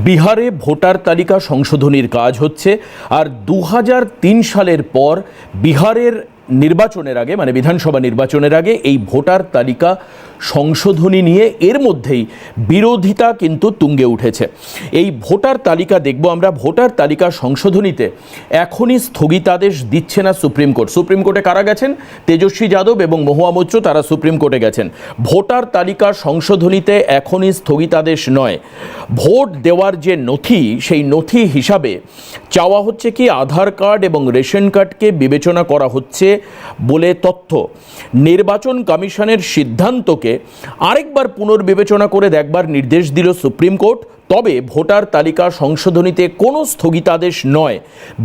বিহারে ভোটার তালিকা সংশোধনীর কাজ হচ্ছে আর 2003 সালের পর বিহারের নির্বাচনের আগে মানে বিধানসভা নির্বাচনের আগে এই ভোটার তালিকা সংশোধনী নিয়ে এর মধ্যেই বিরোধিতা কিন্তু তুঙ্গে উঠেছে। এই ভোটার তালিকা দেখব আমরা, ভোটার তালিকা সংশোধনীতে এখনই স্থগিতাদেশ দিচ্ছে না সুপ্রিম কোর্ট। সুপ্রিম কোর্টে কারা গেছেন? তেজস্বী যাদব এবং মহুয়া মৈত্র, তারা সুপ্রিম কোর্টে গেছেন। ভোটার তালিকা সংশোধনীতে এখনই স্থগিতাদেশ নয়, ভোট দেওয়ার যে নথি সেই নথি হিসাবে চাওয়া হচ্ছে কি আধার কার্ড এবং রেশন কার্ডকে বিবেচনা করা হচ্ছে বলে তথ্য। নির্বাচন কমিশনের সিদ্ধান্তকে আরেকবার পুনর্বিবেচনা করে দেখবার নির্দেশ দিল সুপ্রিম কোর্ট। তবে ভোটার তালিকা সংশোধনীতে কোনো স্থগিতাদেশ নয়,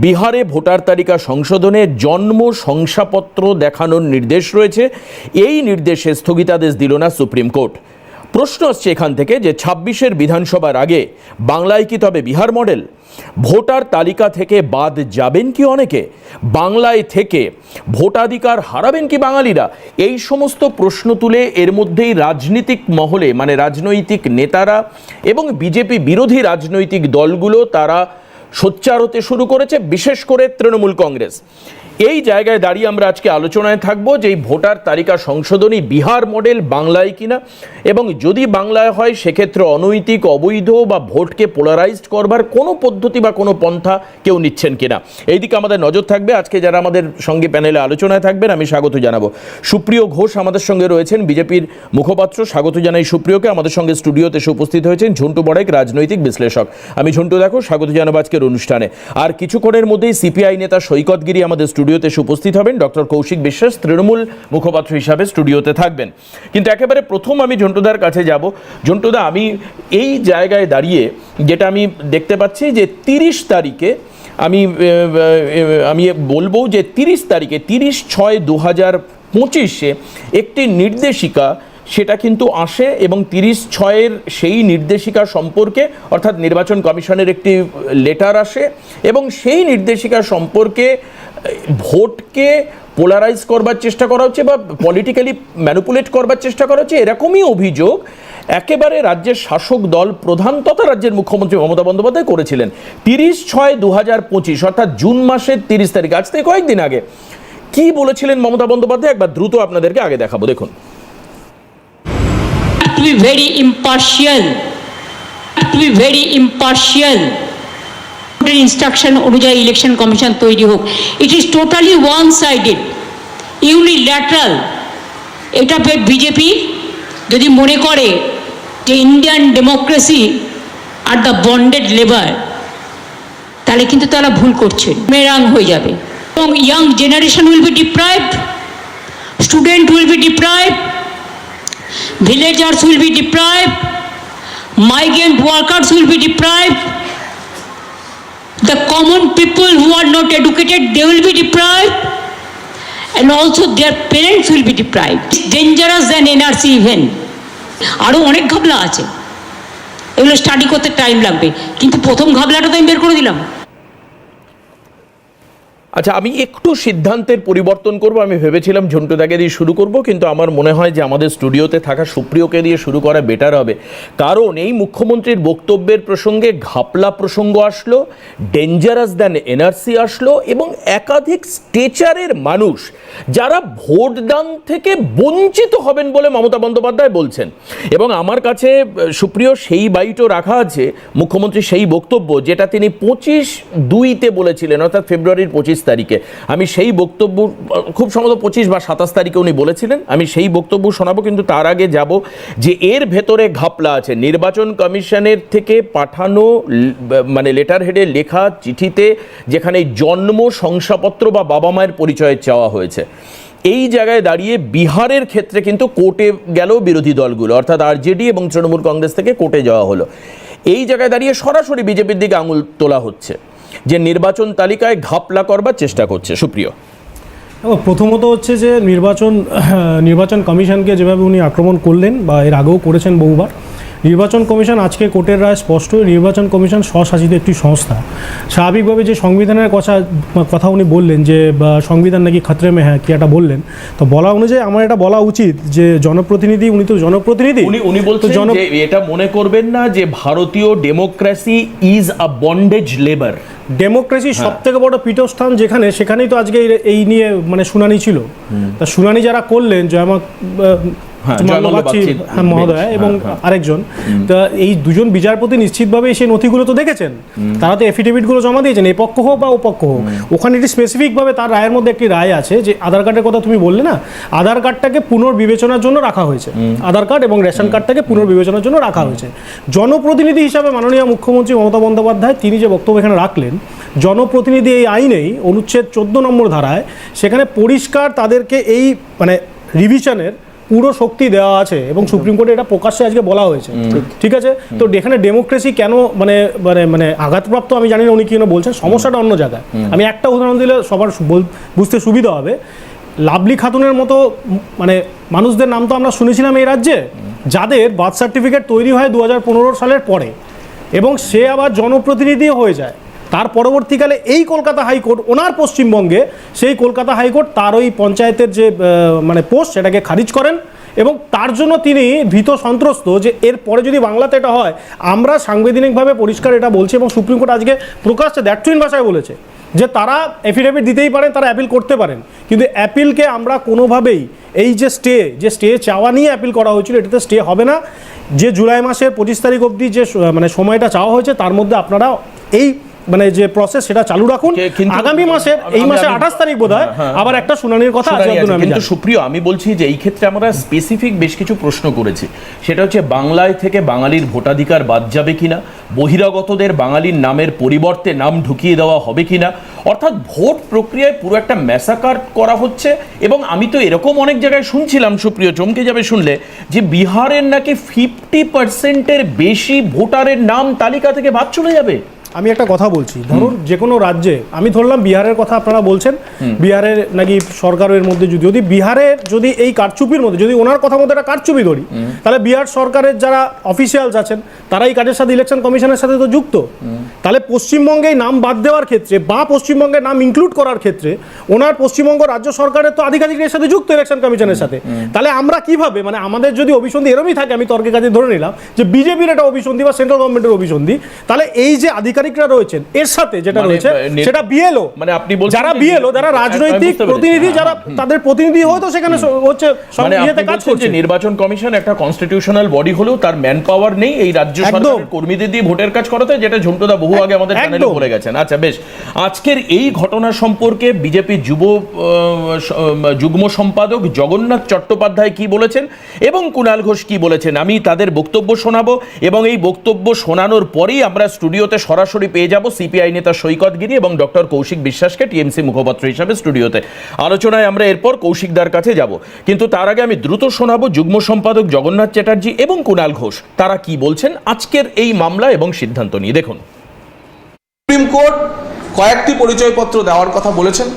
বিহারে ভোটার তালিকা সংশোধনে জন্ম শংসাপত্র দেখানোর নির্দেশ রয়েছে। এই নির্দেশে স্থগিতাদেশ দিল না সুপ্রিম কোর্ট। প্রশ্ন আসছে এখান থেকে যে 26-এর বিধানসভার আগে বাংলায় কি তবে বিহার মডেল? ভোটার তালিকা থেকে বাদ যাবেন কি অনেকে? বাংলায় থেকে ভোটাধিকার হারাবেন কি বাঙালিরা? এই সমস্ত প্রশ্ন তুলে এর মধ্যেই রাজনৈতিক মহলে মানে রাজনৈতিক নেতারা এবং বিজেপি বিরোধী রাজনৈতিক দলগুলো তারা সোচ্চার হতে শুরু করেছে, বিশেষ করে তৃণমূল কংগ্রেস। এই জায়গায় দাঁড়িয়ে আমরা আজকে আলোচনায় থাকবো যে এই ভোটার তালিকা সংশোধনী বিহার মডেল বাংলায় কিনা, এবং যদি বাংলায় হয় সেক্ষেত্রে অনৈতিক, অবৈধ বা ভোটকে পোলারাইজড করবার কোনো পদ্ধতি বা কোনো পন্থা কেউ নিচ্ছেন কিনা, এইদিকে আমাদের নজর থাকবে। আজকে যারা আমাদের সঙ্গে প্যানেলে আলোচনায় থাকবেন আমি স্বাগত জানাবো। সুপ্রিয় ঘোষ আমাদের সঙ্গে রয়েছেন, বিজেপির মুখপাত্র। স্বাগত জানাই সুপ্রিয়কে। আমাদের সঙ্গে স্টুডিওতে এসে উপস্থিত হয়েছেন ঝন্টু বড়াইক, রাজনৈতিক বিশ্লেষক। আমি ঝন্টু দেখো, স্বাগত জানাবো আজকের অনুষ্ঠানে। আর কিছুক্ষণের মধ্যেই সিপিআই নেতা সৈকত গিরি আমাদের স্টুডিওতে এসে উপস্থিত হবেন। ডক্টর কৌশিক বিশ্বাস তৃণমূল মুখপাত্র হিসাবে স্টুডিওতে থাকবেন। কিন্তু একেবারে প্রথম আমি ঝন্টুদার কাছে যাব। ঝন্টুদা, আমি এই জায়গায় দাঁড়িয়ে যেটা আমি দেখতে পাচ্ছি যে 30 তারিখে আমি বলবো যে 30 তারিখে 30/6/2025 একটি নির্দেশিকা সেটা কিন্তু আসে এবং 30/6 সেই নির্দেশিকা সম্পর্কে অর্থাৎ নির্বাচন কমিশনের একটি লেটার আসে এবং সেই নির্দেশিকা সম্পর্কে ভোটকে পোলারাইজ করবার চেষ্টা করা হচ্ছে বা পলিটিক্যালি ম্যানিপুলেট করবার চেষ্টা করা হচ্ছে, এরকমই অভিযোগ একেবারে রাজ্যের শাসক দল প্রধান তথা রাজ্যের মুখ্যমন্ত্রী মমতা বন্দ্যোপাধ্যায় করেছিলেন 30/6/2025 অর্থাৎ জুন মাসের 30 তারিখ, আজ থেকে কয়েকদিন আগে। কি বলেছিলেন মমতা বন্দ্যোপাধ্যায় একবার দ্রুত আপনাদেরকে আগে দেখাবো, দেখুন। To be very impartial. Instruction অনুযায়ী ইলেকশন কমিশন তৈরি হোক। It is totally one sided, unilateral. এটা বিজেপি যদি মনে করে যে Indian democracy are the bonded labour, তাহলে কিন্তু তারা ভুল করছে, মেরাং হয়ে যাবে এবং young generation will be deprived, student will be deprived, villagers will be deprived, migrant workers will be deprived, the common people who are not educated, they will be deprived, and also their parents will be deprived. It's dangerous than NRC even. আরও অনেক ঘাবলা আছে, এগুলো study করতে time লাগবে, কিন্তু প্রথম ঘাবলাটা তো আমি বের করে দিলাম। আচ্ছা, আমি একটু সিদ্ধান্তের পরিবর্তন করব। আমি ভেবেছিলাম ঝন্টুদাকে দিয়ে শুরু করব, কিন্তু আমার মনে হয় যে আমাদের স্টুডিওতে থাকা সুপ্রিয়কে দিয়ে শুরু করা বেটার হবে। কারণ এই মুখ্যমন্ত্রীর বক্তব্যের প্রসঙ্গে ঘাপলা প্রসঙ্গ আসলো, ডেঞ্জারাস দ্যান এনআরসি আসলো এবং একাধিক স্টেচারের মানুষ যারা ভোটদান থেকে বঞ্চিত হবেন বলে মমতা বন্দ্যোপাধ্যায় বলছেন। এবং আমার কাছে সুপ্রিয় সেই বাইটও রাখা আছে মুখ্যমন্ত্রী সেই বক্তব্য যেটা তিনি 25/2 বলেছিলেন, অর্থাৎ ফেব্রুয়ারির 25 তারিখে। আমি সেই বক্তব্য খুব সম্ভবত 25 বা 27 তারিখে উনি বলেছিলেন, আমি সেই বক্তব্য শোনাবো। কিন্তু তার আগে যাব যে এর ভেতরে ঘাপলা আছে। নির্বাচন কমিশনের থেকে পাঠানো মানে লেটার হেডে লেখা চিঠিতে যেখানে জন্ম শংসাপত্র বা বাবা মায়ের পরিচয় চাওয়া হয়েছে, এই জায়গায় দাঁড়িয়ে বিহারের ক্ষেত্রে কিন্তু কোর্টে গেল বিরোধী দলগুলো, অর্থাৎ আরজেডি এবং তৃণমূল কংগ্রেস থেকে কোর্টে যাওয়া হলো। এই জায়গায় দাঁড়িয়ে সরাসরি বিজেপির দিকে আঙুল তোলা হচ্ছে যে নির্বাচন তালিকায় ঘাপলা করবার চেষ্টা করছে। সুপ্রিয়, প্রথমত হচ্ছে যে নির্বাচন কমিশনকে যেভাবে উনি আক্রমণ করলেন বা এর আগেও করেছেন বহুবার, নির্বাচন কমিশন আজকে কোর্টের রায় স্পষ্ট, নির্বাচন কমিশন স্বশাসিত একটি সংস্থা। স্বাভাবিকভাবে যে সংবিধানের কথা উনি বললেন যে সংবিধান নাকি খতরে মে হ্যাঁ কি একটা বললেন, তো বলা অনুযায়ী আমার এটা বলা উচিত যে জনপ্রতিনিধি, উনি তো জনপ্রতিনিধি, উনি বলছেন যে এটা মনে করবেন না যে ভারতীয় democracy is a bondage labour. Democracy সব থেকে বড় পীঠস্থান যেখানে, সেখানেই তো আজকে এই নিয়ে মানে শুনানি ছিল। তা শুনানি যারা করলেন মহোদয় এবং আরেকজন, তা এই দুজন বিচারপতি নিশ্চিতভাবে সেই নথিগুলো তো দেখেছেন, তারা তো এফিডেভিটগুলো জমা দিয়েছেন, এই পক্ষ হোক বা ও পক্ষ হোক। ওখানে একটি স্পেসিফিকভাবে তার রায়ের মধ্যে একটি রায় আছে যে আধার কার্ডের কথা তুমি বললে না, আধার কার্ডটাকে পুনর্বিবেচনার জন্য রাখা হয়েছে, আধার কার্ড এবং রেশন কার্ডটাকে পুনর্বিবেচনার জন্য রাখা হয়েছে। জনপ্রতিনিধি হিসাবে মাননীয় মুখ্যমন্ত্রী মমতা বন্দ্যোপাধ্যায় তিনি যে বক্তব্য এখানে রাখলেন, জনপ্রতিনিধি এই আইনেই অনুচ্ছেদ 14 নম্বর ধারায় সেখানে পরিষ্কার তাদেরকে এই মানে রিভিশনের পুরো শক্তি দেওয়া আছে এবং সুপ্রিম কোর্টে এটা প্রকাশ্যে আজকে বলা হয়েছে। ঠিক আছে, তো এখানে ডেমোক্রেসি কেন মানে মানে মানে আঘাতপ্রাপ্ত আমি জানি না উনি কেন বলছেন, সমস্যাটা অন্য জায়গায়। আমি একটা উদাহরণ দিলে সবার বুঝতে সুবিধা হবে। লাভলি খাতুনের মতো মানে মানুষদের নাম তো আমরা শুনেছিলাম এই রাজ্যে, যাদের বার্থ সার্টিফিকেট তৈরি হয় 2015 সালের পরে এবং সে আবার জনপ্রতিনিধি হয়ে যায়। তার পরবর্তীকালে এই কলকাতা হাইকোর্ট, ওনার পশ্চিমবঙ্গে সেই কলকাতা হাইকোর্ট তার ওই পঞ্চায়েতের যে মানে পোস্ট সেটাকে খারিজ করেন এবং তার জন্য তিনি ভীত সন্ত্রস্ত যে এরপরে যদি বাংলাতে এটা হয়। আমরা সাংবিধানিকভাবে পরিষ্কার এটা বলছি এবং সুপ্রিম কোর্ট আজকে প্রকাশ্যে দ্যাটসুইন ভাষায় বলেছে যে তারা এফিডেভিট দিতেই পারেন, তারা অ্যাপিল করতে পারেন, কিন্তু অ্যাপিলকে আমরা কোনোভাবেই এই যে স্টে চাওয়া নিয়ে অ্যাপিল করা হয়েছিল এটাতে স্টে হবে না। যে জুলাই মাসের 25 তারিখ অবধি যে মানে সময়টা চাওয়া হয়েছে তার মধ্যে আপনারা এই মানে যে প্রসেস সেটা চালু রাখুন। আগামী মাসে এই মাসে 28 তারিখ বোধহয় আবার একটা শুনানির কথা আছে। কিন্তু সুপ্রিয়, আমি বলছি যে এই ক্ষেত্রে আমরা স্পেসিফিক বেশ কিছু প্রশ্ন করেছি, সেটা হচ্ছে বাংলায় থেকে বাঙালির ভোটাধিকার বাদ যাবে কিনা, বহিরাগতদের বাঙালির নামের পরিবর্তে নাম ঢুকিয়ে দেওয়া হবে কিনা, অর্থাৎ ভোট প্রক্রিয়ায় পুরো একটা ম্যাসাকার করা হচ্ছে। এবং আমি তো এরকম অনেক জায়গায় শুনছিলাম, সুপ্রিয় চমকে যাবে শুনলে, যে বিহারের নাকি 50%-এর বেশি ভোটারের নাম তালিকা থেকে বাদ চলে যাবে। আমি একটা কথা বলছি, ধরুন যে কোনো রাজ্যে, আমি ধরলাম বিহারের কথা আপনারা বলছেন, বিহারের নাকি সরকারের মধ্যে যদি বিহারের যদি এই কারচুপির মধ্যে যদি ওনার কথা মতো একটা কারচুপি ধরি, তাহলে বিহার সরকারের যারা অফিসিয়ালস আছেন তারা এই কাজের সাথে ইলেকশন কমিশনের সাথে তো যুক্ত। তাহলে পশ্চিমবঙ্গে নাম বাদ দেওয়ার ক্ষেত্রে বা পশ্চিমবঙ্গের নাম ইনক্লুড করার ক্ষেত্রে ওনার পশ্চিমবঙ্গ রাজ্য সরকারের তো আধিকারিকের সাথে যুক্ত ইলেকশন কমিশনের সাথে। তাহলে আমরা কিভাবে মানে আমাদের যদি অভিসন্ধি এরমই থাকে, আমি তর্কের কাজে ধরে নিলাম যে বিজেপির একটা অভিসন্ধি বা সেন্ট্রাল গভর্নমেন্টের অভিসন্ধি, তাহলে এই যে আধিকারিকরা রয়েছেন এর সাথে যেটা রয়েছে সেটা বিএলও, মানে আপনি বলছেন যারা বিএলও, যারা রাজনৈতিক প্রতিনিধি, যারা তাদের প্রতিনিধি হয়তো সেখানে হচ্ছে ইয়েতে কাজ করছে। নির্বাচন কমিশন একটা কনস্টিটিউশনাল বডি হলেও তার ম্যান পাওয়ার নেই এই রাজ্য সরকারের কর্মীদের দিয়ে ভোটের কাজ করাতে, যেটা ঝন্টুদা বহু আগে আমাদের চ্যানেলে বলে গেছেন। আচ্ছা বেশ, আজকের এই ঘটনা সম্পর্কে বিজেপি যুগ্ম সম্পাদক জগন্নাথ চট্টোপাধ্যায় কি বলেছেন এবং কুণাল ঘোষ কি বলেছেন আমি তাদের বক্তব্য শোনাবো, এবং এই বক্তব্য শোনানোর পরেই আমরা স্টুডিওতে সরাসরি পেয়ে যাব সিপিআই নেতা সৈকত গিরি এবং ডক্টর কৌশিক বিশ্বাসকে টিএমসি মুখপাত্র হিসাবে স্টুডিওতে। আলোচনায় আমরা এরপর কৌশিকদার কাছে যাব, কিন্তু তার আগে আমি দ্রুত শোনাবো যুগ্ম সম্পাদক জগন্নাথ চ্যাটার্জি এবং কুণাল ঘোষ তারা কি বলছেন আজকের এই মামলা এবং সিদ্ধান্ত নিয়ে। দেখুন, সুপ্রিম কোর্ট কয়েকটি পরিচয়পত্র দেওয়ার কথা বলেছেন,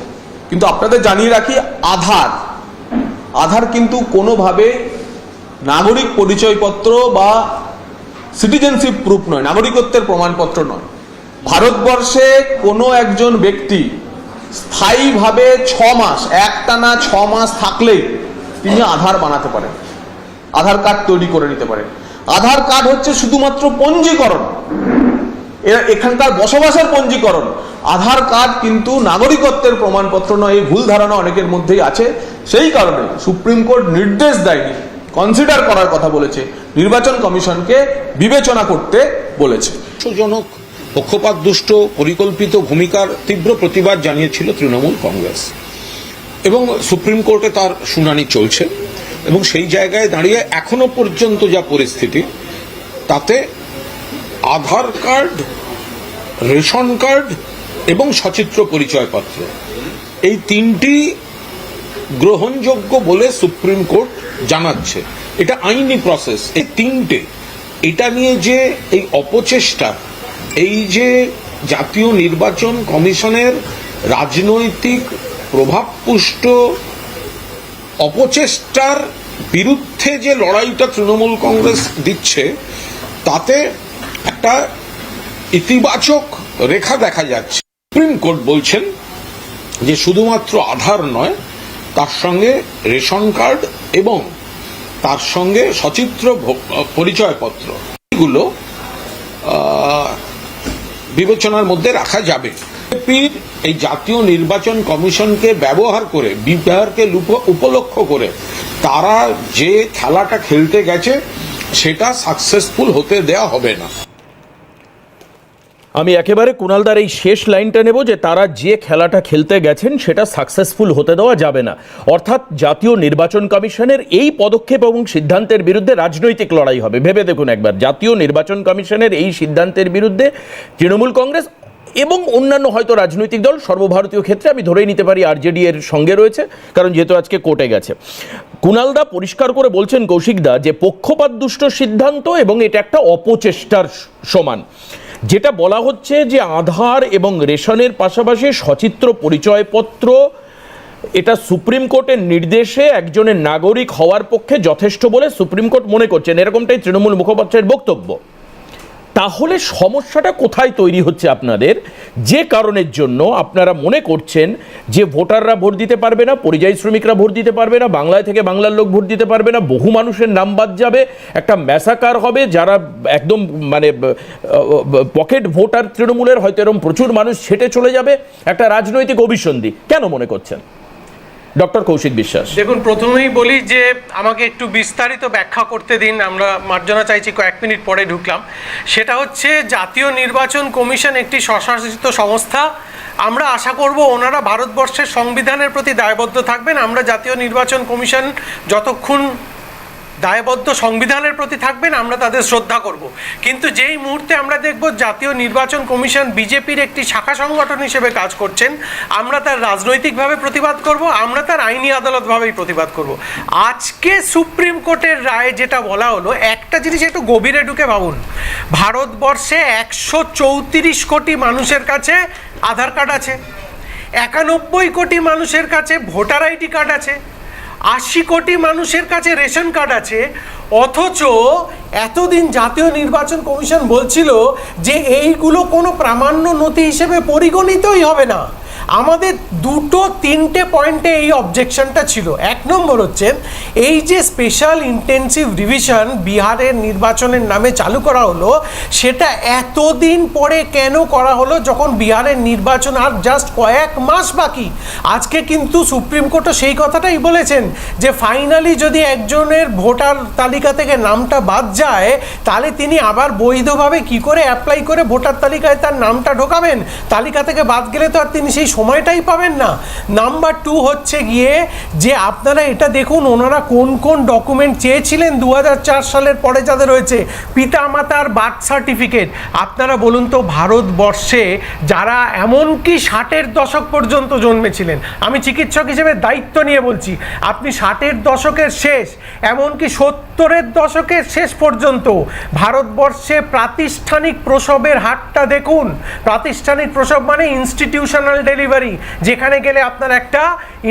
কিন্তু আপনাদের জানিয়ে রাখি আধার কিন্তু কোনোভাবে নাগরিক পরিচয়পত্র বা সিটিজেনশিপ প্রুফ নয়, নাগরিকত্বের প্রমাণপত্র নয়। ভারতবর্ষে কোনো একজন ব্যক্তি স্থায়ীভাবে 6 মাস, একটানা 6 মাস থাকলেই তিনি আধার বানাতে পারেন, আধার কার্ড তৈরি করে নিতে পারেন। আধার কার্ড হচ্ছে শুধুমাত্র পঞ্জীকরণ, এখানকার বসবাসের পঞ্জীকরণ। আধার কার্ড কিন্তু নাগরিকত্বের প্রমাণপত্র নয়, এই ভুল ধারণা অনেকের মধ্যেই আছে। সেই কারণে সুপ্রিম কোর্ট নির্দেশ দেয়নি, কনসিডার করার কথা বলেছে, নির্বাচন কমিশনকে বিবেচনা করতে বলেছে। জনক পক্ষপাত দুষ্ট পরিকল্পিত ভূমিকার তীব্র প্রতিবাদ জানিয়েছিল তৃণমূল কংগ্রেস এবং সুপ্রিম কোর্টে তার শুনানি চলছে। এবং সেই জায়গায় দাঁড়িয়ে এখনো পর্যন্ত যা পরিস্থিতি, তাতে আধার কার্ড, রেশন কার্ড এবং সচিত্র পরিচয়পত্র এই তিনটি গ্রহণযোগ্য বলে সুপ্রিম কোর্ট জানাচ্ছে। এটা আইনি প্রসেস, এই তিনটে, এটা নিয়ে যে এই অপচেষ্টা, এই যে জাতীয় নির্বাচন কমিশনের রাজনৈতিক প্রভাবপুষ্ট অপচেষ্টার বিরুদ্ধে যে লড়াইটা তৃণমূল কংগ্রেস দিচ্ছে, তাতে একটা ইতিবাচক রেখা দেখা যাচ্ছে। সুপ্রিম কোর্ট বলছেন যে শুধুমাত্র আধার নয়, তার সঙ্গে রেশন কার্ড এবং তার সঙ্গে সচিত্র পরিচয়পত্র এগুলো বিবেচনার মধ্যে রাখা যাবে। বিজেপির এই জাতীয় নির্বাচন কমিশনকে ব্যবহার করে, বিহারকে উপলক্ষ করে তারা যে খেলাটা খেলতে গেছে সেটা সাকসেসফুল হতে দেয়া হবে না। আমি একেবারে কুণালদার এই শেষ লাইনটা নেব যে তারা যে খেলাটা খেলতে গেছেন সেটা সাকসেসফুল হতে দেওয়া যাবে না। অর্থাৎ জাতীয় নির্বাচন কমিশনের এই পদক্ষেপ এবং সিদ্ধান্তের বিরুদ্ধে রাজনৈতিক লড়াই হবে। ভেবে দেখুন একবার, জাতীয় নির্বাচন কমিশনের এই সিদ্ধান্তের বিরুদ্ধে তৃণমূল কংগ্রেস এবং অন্যান্য হয়তো রাজনৈতিক দল, সর্বভারতীয় ক্ষেত্রে আমি ধরেই নিতে পারি আরজেডি এর সঙ্গে রয়েছে, কারণ যেহেতু আজকে কোর্টে গেছে। কুণালদা পরিষ্কার করে বলছেন, কৌশিকদা, যে পক্ষপাত দুষ্ট সিদ্ধান্ত এবং এটা একটা অপচেষ্টার সমান। যেটা বলা হচ্ছে যে আধার এবং রেশনের পাশাপাশি সচিত্র পরিচয়পত্র, এটা সুপ্রিম কোর্টের নির্দেশে একজনের নাগরিক হওয়ার পক্ষে যথেষ্ট বলে সুপ্রিম কোর্ট মনে করছেন, এরকমটাই তৃণমূল মুখপাত্রের বক্তব্য। তাহলে সমস্যাটা কোথায় তৈরি হচ্ছে আপনাদের, যে কারণের জন্য আপনারা মনে করছেন যে ভোটাররা ভোট দিতে পারবে না, পরিযায়ী শ্রমিকরা ভোট দিতে পারবে না, বাংলায় থেকে বাংলার লোক ভোট দিতে পারবে না, বহু মানুষের নাম বাদ যাবে, একটা ম্যাসাকার হবে, যারা একদম মানে পকেট ভোটার তৃণমূলের হয়তো এরকম প্রচুর মানুষ ছেটে চলে যাবে, একটা রাজনৈতিক অভিসন্ধি কেন মনে করছেন ডক্টর কৌশিক বিশ্বাস? দেখুন, প্রথমেই বলি যে আমাকে একটু বিস্তারিত ব্যাখ্যা করতে দিন, আমরা মার্জনা চাইছি, কয়েক মিনিট পরে ঢুকলাম। সেটা হচ্ছে জাতীয় নির্বাচন কমিশন একটি স্বশাসিত সংস্থা। আমরা আশা করব ওনারা ভারতবর্ষের সংবিধানের প্রতি দায়বদ্ধ থাকবেন। আমরা জাতীয় নির্বাচন কমিশন যতক্ষণ দায়বদ্ধ সংবিধানের প্রতি থাকবেন আমরা তাদের শ্রদ্ধা করব। কিন্তু যেই মুহূর্তে আমরা দেখব জাতীয় নির্বাচন কমিশন বিজেপির একটি শাখা সংগঠন হিসেবে কাজ করছেন, আমরা তার রাজনৈতিকভাবে প্রতিবাদ করব, আমরা তার আইনি আদালতভাবেই প্রতিবাদ করব। আজকে সুপ্রিম কোর্টের রায়ে যেটা বলা হলো, একটা জিনিস একটু গভীরে ঢুকে ভাবুন। ভারতবর্ষে 134 কোটি মানুষের কাছে আধার কার্ড আছে, 91 কোটি মানুষের কাছে ভোটার আইডি কার্ড আছে, 80 কোটি মানুষের কাছে রেশন কার্ড আছে। অথচ এতদিন জাতীয় নির্বাচন কমিশন বলছিল যে এইগুলো কোনো প্রামাণ্য নথি হিসেবে পরিগণিতই হবে না। আমাদের দুটো তিনটে পয়েন্টে এই অবজেকশনটা ছিল। এক নম্বর হচ্ছে এই যে স্পেশাল ইন্টেন্সিভ রিভিশন বিহারের নির্বাচনের নামে চালু করা হলো, সেটা এতদিন পরে কেন করা হলো যখন বিহারের নির্বাচন আর জাস্ট কয়েক মাস বাকি? আজকে কিন্তু সুপ্রিম কোর্টও সেই কথাটাই বলেছেন যে ফাইনালি যদি একজনের ভোটার তালিকা থেকে নামটা বাদ যায়, তাহলে তিনি আবার বৈধভাবে কি করে অ্যাপ্লাই করে ভোটার তালিকায় তার নামটা ঢোকাবেন? তালিকা থেকে বাদ গেলে তো আর তিনি সেই সময়টাই পাবেন না। নাম্বার 2 হচ্ছে গিয়ে যে আপনারা এটা দেখুন ওনারা কোন কোন ডকুমেন্ট চেয়েছিলেন 2004 সালের পরে যাদের রয়েছে, পিতা মাতার বার্থ সার্টিফিকেট। আপনারা বলুন তো, ভারতবর্ষে যারা এমনকি 60-এর দশক পর্যন্ত জন্মেছিলেন, আমি চিকিৎসক হিসেবে দায়িত্ব নিয়ে বলছি, আপনি 60-এর দশকের শেষ এমনকি 70-এর দশকের শেষ পর্যন্ত ভারতবর্ষে প্রাতিষ্ঠানিক প্রসবের হারটা দেখুন। প্রাতিষ্ঠানিক প্রসব মানে ইনস্টিটিউশনাল ডেলিভারি, যেখানে গেলে আপনার একটা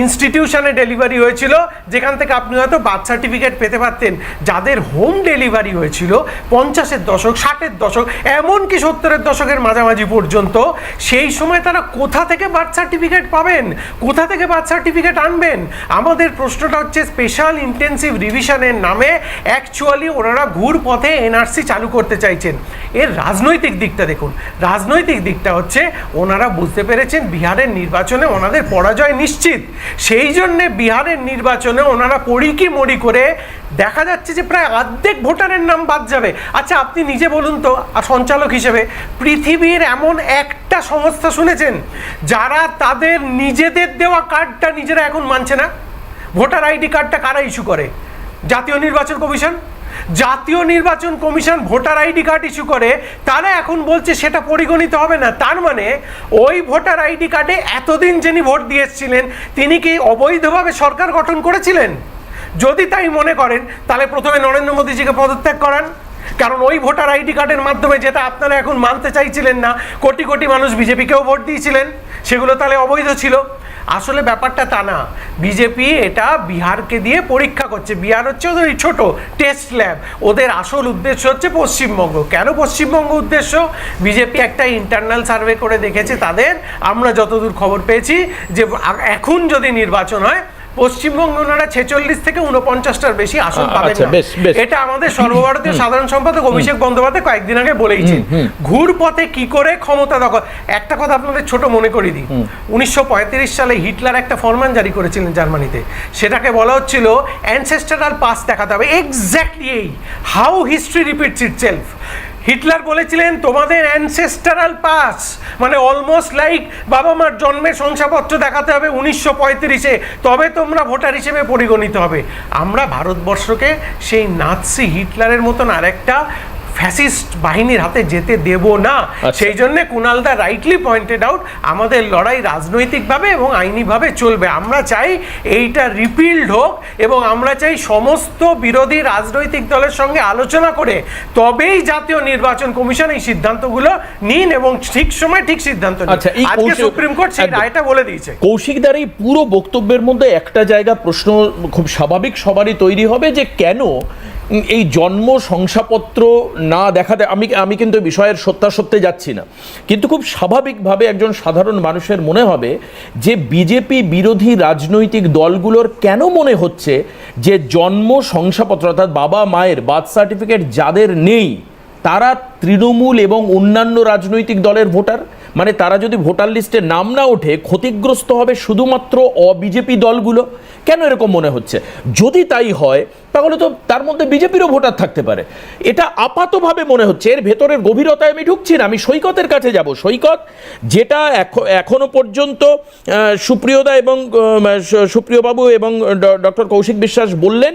ইনস্টিটিউশনে ডেলিভারি হয়েছিল, যেখান থেকে আপনি হয়তো বার্থ সার্টিফিকেট পেতে পারতেন। যাদের হোম ডেলিভারি হয়েছিল 50-এর দশক, 60-এর দশক, এমনকি 70-এর দশকের মাঝামাঝি পর্যন্ত, সেই সময় তারা কোথা থেকে বার্থ সার্টিফিকেট পাবেন, কোথা থেকে বার্থ সার্টিফিকেট আনবেন? আমাদের প্রশ্নটা হচ্ছে স্পেশাল ইন্টেন্সিভ রিভিশনের নামে অ্যাকচুয়ালি ওনারা ঘুর পথে এনআরসি চালু করতে চাইছেন। এর রাজনৈতিক দিকটা দেখুন। রাজনৈতিক দিকটা হচ্ছে ওনারা বুঝতে পেরেছেন বিহারের নির্বাচনে ওনাদের পরাজয় নিশ্চিত, সেই জন্যে বিহারের নির্বাচনে ওনারা পড়ি মরি করে দেখা যাচ্ছে যে প্রায় অর্ধেক ভোটারের নাম বাদ যাবে। আচ্ছা, আপনি নিজে বলুন তো, সঞ্চালক হিসেবে পৃথিবীর এমন একটা সংস্থা শুনেছেন যারা তাদের নিজেদের দেওয়া কার্ডটা নিজেরা এখন মানছে না? ভোটার আইডি কার্ডটা কারা ইস্যু করে? জাতীয় নির্বাচন কমিশন। জাতীয় নির্বাচন commission voter ID card issue করে, তারা এখন বলছে সেটা পরিগণিত হবে না। তার মানে ওই ভোটার আইডি কার্ডে এতদিন যিনি ভোট দিয়েছিলেন তিনি কি অবৈধভাবে সরকার গঠন করেছিলেন? যদি তাই মনে করেন তাহলে প্রথমে নরেন্দ্র মোদীজিকে পদত্যাগ করান, কারণ ওই ভোটার আইডি কার্ডের মাধ্যমে, যেটা আপনারা এখন মানতে চাইছিলেন না, কোটি কোটি মানুষ বিজেপিকেও ভোট দিয়েছিলেন, সেগুলো তাহলে অবৈধ ছিল। আসলে ব্যাপারটা তা না, বিজেপি এটা বিহারকে দিয়ে পরীক্ষা করছে। বিহার হচ্ছে ওদের ছোট টেস্ট ল্যাব, ওদের আসল উদ্দেশ্য হচ্ছে পশ্চিমবঙ্গ। কেন পশ্চিমবঙ্গ উদ্দেশ্য? বিজেপি একটা ইন্টারনাল সার্ভে করে দেখেছে তাদের, আমরা যতদূর খবর পেয়েছি, যে এখন যদি নির্বাচন হয় পশ্চিমবঙ্গ ওনারা 46 থেকে 49টার বেশি আসন পাবেন না। এটা আমাদের সর্বভারতীয় সাধারণ সম্পাদক অভিষেক বন্দ্যোপাধ্যায় কয়েকদিন আগে বলেইছেন। ঘুর পথে কি করে ক্ষমতা দখল। একটা কথা আপনাদের ছোট মনে করিয়ে দিই, 1935 সালে হিটলার একটা ফরমান জারি করেছিলেন জার্মানিতে, সেটাকে বলা হচ্ছিল অ্যানসেস্টরাল পাস দেখাতে হবে। এক্স্যাক্টলি এই how history repeats itself. Hitler বলেছিলেন তোমাদের অ্যানসেস্টারাল পাস মানে অলমোস্ট লাইক বাবা মার জন্মের শংসাপত্র দেখাতে হবে 1935-এ, তবে তোমরা ভোটার হিসেবে পরিগণিত হবে। আমরা ভারতবর্ষকে সেই নাৎসি হিটলারের মতন আরেকটা ফ্যাসিস্ট বাহিনীর হাতে যেতে দেব না। সেই জন্য কুণাল দা রাইটলি পয়েন্টেড আউট, আমাদের লড়াই রাজনৈতিকভাবে এবং আইনিভাবে চলবে। আমরা চাই এইটা রিপিল্ড হোক এবং আমরা চাই সমস্ত বিরোধী রাজনৈতিক দলের সঙ্গে আলোচনা করে তবেই জাতীয় নির্বাচন কমিশন এই সিদ্ধান্তগুলো নিন এবং ঠিক সময় ঠিক সিদ্ধান্ত নিন। আজকে সুপ্রিম কোর্ট সেই রায়টা বলে দিয়েছে। কৌশিকদার এই পুরো বক্তব্যের মধ্যে একটা জায়গা প্রশ্ন খুব স্বাভাবিক সবারই তৈরি হবে, যে কেন এই জন্ম শংসাপত্র না দেখাতে। আমি কিন্তু বিষয়ের সত্যাসত্যে যাচ্ছি না, কিন্তু খুব স্বাভাবিকভাবে একজন সাধারণ মানুষের মনে হবে যে বিজেপি বিরোধী রাজনৈতিক দলগুলোর কেন মনে হচ্ছে যে জন্ম শংসাপত্র অর্থাৎ বাবা মায়ের বার্থ সার্টিফিকেট যাদের নেই তারা তৃণমূল এবং অন্যান্য রাজনৈতিক দলের ভোটার, মানে তারা যদি ভোটার লিস্টে নাম না ওঠে ক্ষতিগ্রস্ত হবে শুধুমাত্র অবিজেপি দলগুলো। কেন এরকম মনে হচ্ছে? যদি তাই হয় তাহলে তো তার মধ্যে বিজেপিরও ভোটার থাকতে পারে। এটা আপাতভাবে মনে হচ্ছে, এর ভেতরের গভীরতায় আমি ঢুকছি না। আমি সৈকতের কাছে যাব। সৈকত, যেটা এখনো পর্যন্ত সুপ্রিয়দা এবং সুপ্রিয়বাবু এবং ডক্টর কৌশিক বিশ্বাস বললেন,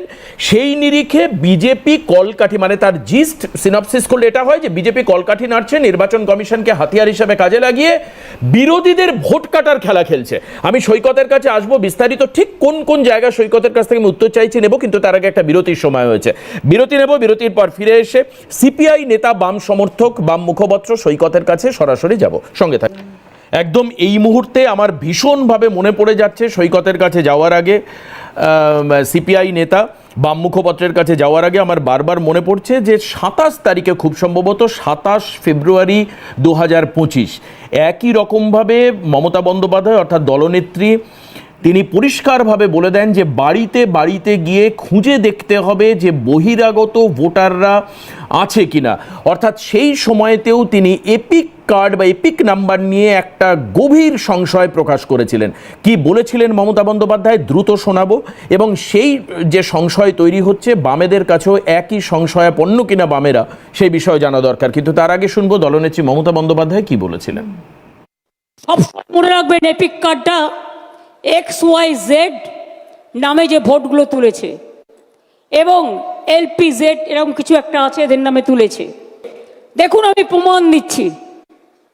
সেই নিরিখে বিজেপি কলকাঠি, মানে তার জিস্ট সিনপসিস করলে এটা হয় যে বিজেপি কলকাঠি নাড়ছে, নির্বাচন কমিশনকে হাতিয়ার হিসাবে কাজে লাগিয়ে বিরোধীদের ভোট কাটার খেলা খেলছে। আমি সৈকতের কাছে আসবো বিস্তারিত, ঠিক কোন কোন জায়গায় সৈকতের কাছ থেকে আমি উত্তর চাইছি নেব, কিন্তু তার আগে একটা বিরতির সময় হয়েছে। বিরতি নেব, বিরতির পর ফিরে এসে সিপিআই নেতা, বাম সমর্থক, বাম মুখপাত্র সৈকতের কাছে সরাসরি যাব। সঙ্গে থাক। একদম এই মুহূর্তে আমার ভীষণভাবে মনে পড়ে যাচ্ছে সৈকতের কাছে যাওয়ার আগে, সিপিআই নেতা বাম মুখপাত্রের কাছে যাওয়ার আগে আমার বারবার মনে পড়ছে যে 27 তারিখে, খুব সম্ভবত 27 ফেব্রুয়ারি 2025, একই রকমভাবে মমতা বন্দ্যোপাধ্যায় অর্থাৎ দলনেত্রী তিনি পরিষ্কারভাবে বলে দেন যে বাড়িতে বাড়িতে গিয়ে খুঁজে দেখতে হবে যে বহিরাগত ভোটাররা আছে কিনা। অর্থাৎ সেই সময়তেও তিনি এপিক কার্ড বা এপিক নাম্বার নিয়ে একটা গভীর সংশয় প্রকাশ করেছিলেন। কি বলেছিলেন মমতা বন্দ্যোপাধ্যায় দ্রুত শোনাবো, এবং সেই যে সংশয় তৈরি হচ্ছে বামেদের কাছেও একই সংশয়াপন্ন কিনা বামেরা, সেই বিষয়ে জানা দরকার। কিন্তু তার আগে শুনবো দলনেত্রী মমতা বন্দ্যোপাধ্যায় কি বলেছিলেন। সব মনে রাখবেন, এপিক কার্ডটা XYZ নামে যে ভোটগুলো তুলেছে এবং LPZ এরকম কিছু একটা আছে এদের নামে তুলেছে। দেখুন আমি প্রমাণ দিচ্ছি।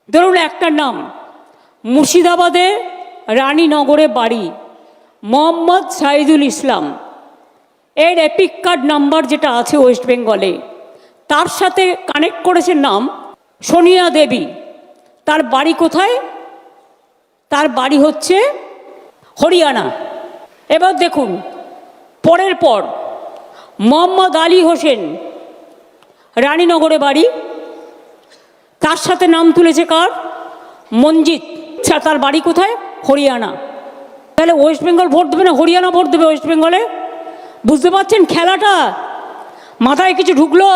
ধরুন একটা নাম, মুর্শিদাবাদে রানীনগরে বাড়ি, মোহাম্মদ সাইদুল ইসলাম, এর এপিক কার্ড নাম্বার যেটা আছে ওয়েস্ট বেঙ্গলে, তার সাথে কানেক্ট করেছে নাম সোনিয়া দেবী। তার বাড়ি কোথায়? তার বাড়ি হচ্ছে হরিয়ানা। এবার দেখুন পরের পর, মোহাম্মদ আলী হোসেন, রানীনগরে বাড়ি, তার সাথে নাম তুলেছে কার? মঞ্জিত। তার বাড়ি কোথায়? হরিয়ানা। তাহলে ওয়েস্ট বেঙ্গল ভোট দেবে না হরিয়ানা ভোট দেবে ওয়েস্ট বেঙ্গলে? বুঝতে পারছেন খেলাটা? মাথায় কিছু ঢুকলো?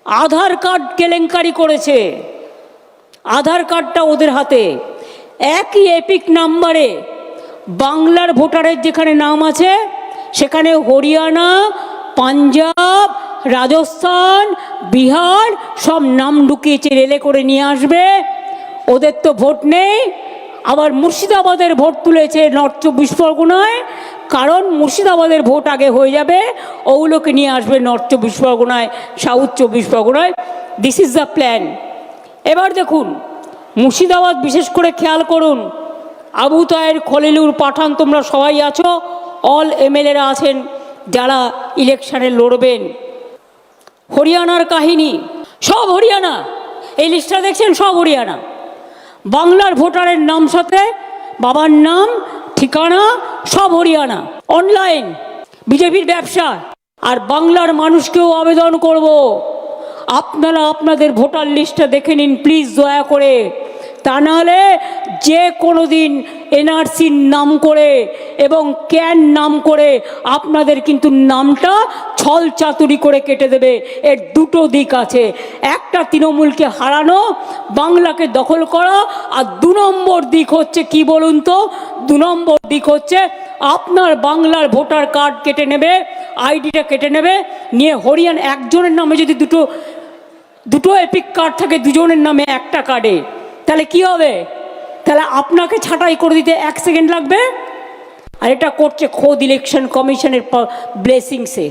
আধার কার্ড কেলেঙ্কারি করেছে, আধার কার্ডটা ওদের হাতে। একই এপিক নাম্বারে বাংলার ভোটারের যেখানে নাম আছে সেখানে হরিয়ানা, পাঞ্জাব, রাজস্থান, বিহার সব নাম ঢুকিয়েছে, রেলে করে নিয়ে আসবে। ওদের তো ভোট নেই। আবার মুর্শিদাবাদের ভোট তুলেছে নর্থ 24 পরগনায়, কারণ মুর্শিদাবাদের ভোট আগে হয়ে যাবে, ওগুলোকে নিয়ে আসবে নর্থ 24 পরগনায়, সাউথ 24 পরগনায়। This is the plan. এবার দেখুন মুর্শিদাবাদ বিশেষ করে খেয়াল করুন, আবু তাহের, খলিলুর, পাঠান, তোমরা সবাই আছো, অল MLA-রা আছেন যারা ইলেকশানে লড়বেন। হরিয়ানার কাহিনী, সব হরিয়ানা, এই লিস্টটা দেখছেন সব হরিয়ানা। বাংলার ভোটারের নাম সাথে বাবার নাম, ঠিকানা সব হরিয়ানা। অনলাইন বিজেপির ব্যবসা। আর বাংলার মানুষকেও আবেদন করব, আপনারা আপনাদের ভোটার লিস্টটা দেখে নিন প্লিজ দয়া করে। তা নাহলে যে কোনো দিন এনআরসির নাম করে এবং ক্যান নাম করে আপনাদের কিন্তু নামটা ছল চাতুরি করে কেটে দেবে। এর দুটো দিক আছে, একটা তৃণমূলকে হারানো, বাংলাকে দখল করা, আর 2 নম্বর দিক হচ্ছে কি বলুন তো, 2 নম্বর দিক হচ্ছে আপনার বাংলার ভোটার কার্ড কেটে নেবে, আইডিটা কেটে নেবে, নিয়ে হরিয়ানা একজনের নামে যদি দুটো এপিক কার্ড থাকে, দুজনের নামে একটা কার্ডে, তাহলে কি হবে? তাহলে আপনাকে ছাঁটাই করে দিতে 1 সেকেন্ড লাগবে। আর এটা করছে খোদ ইলেকশন কমিশনের ব্লেসিংসে।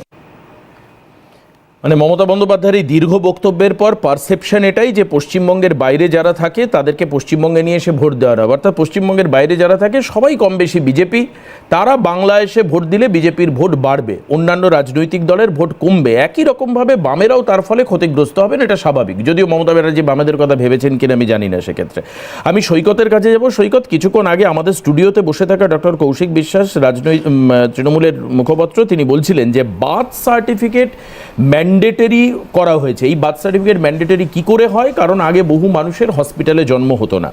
মানে মমতা বন্দ্যোপাধ্যায়ের এই দীর্ঘ বক্তব্যের পর পারসেপশন এটাই যে পশ্চিমবঙ্গের বাইরে যারা থাকে তাদেরকে পশ্চিমবঙ্গে নিয়ে এসে ভোট দেওয়ার হবে, অর্থাৎ পশ্চিমবঙ্গের বাইরে যারা থাকে সবাই কম বেশি বিজেপি, তারা বাংলায় এসে ভোট দিলে বিজেপির ভোট বাড়বে, অন্যান্য রাজনৈতিক দলের ভোট কমবে। একই রকমভাবে বামেরাও তার ফলে ক্ষতিগ্রস্ত হবেন, এটা স্বাভাবিক। যদিও মমতা ব্যানার্জি বামেদের কথা ভেবেছেন কিনা আমি জানি না সেক্ষেত্রে। আমি সৈকতের কাছে যাব। সৈকত, কিছুক্ষণ আগে আমাদের স্টুডিওতে বসে থাকা ডক্টর কৌশিক বিশ্বাস, তৃণমূলের মুখপাত্র, তিনি বলছিলেন যে বার্থ সার্টিফিকেট ম্যান্ডেটরি করা হয়েছে। এই বার্থ সার্টিফিকেট ম্যান্ডেটরি কি করে হয়? কারণ আগে বহু মানুষের হসপিটালে জন্ম হতো না।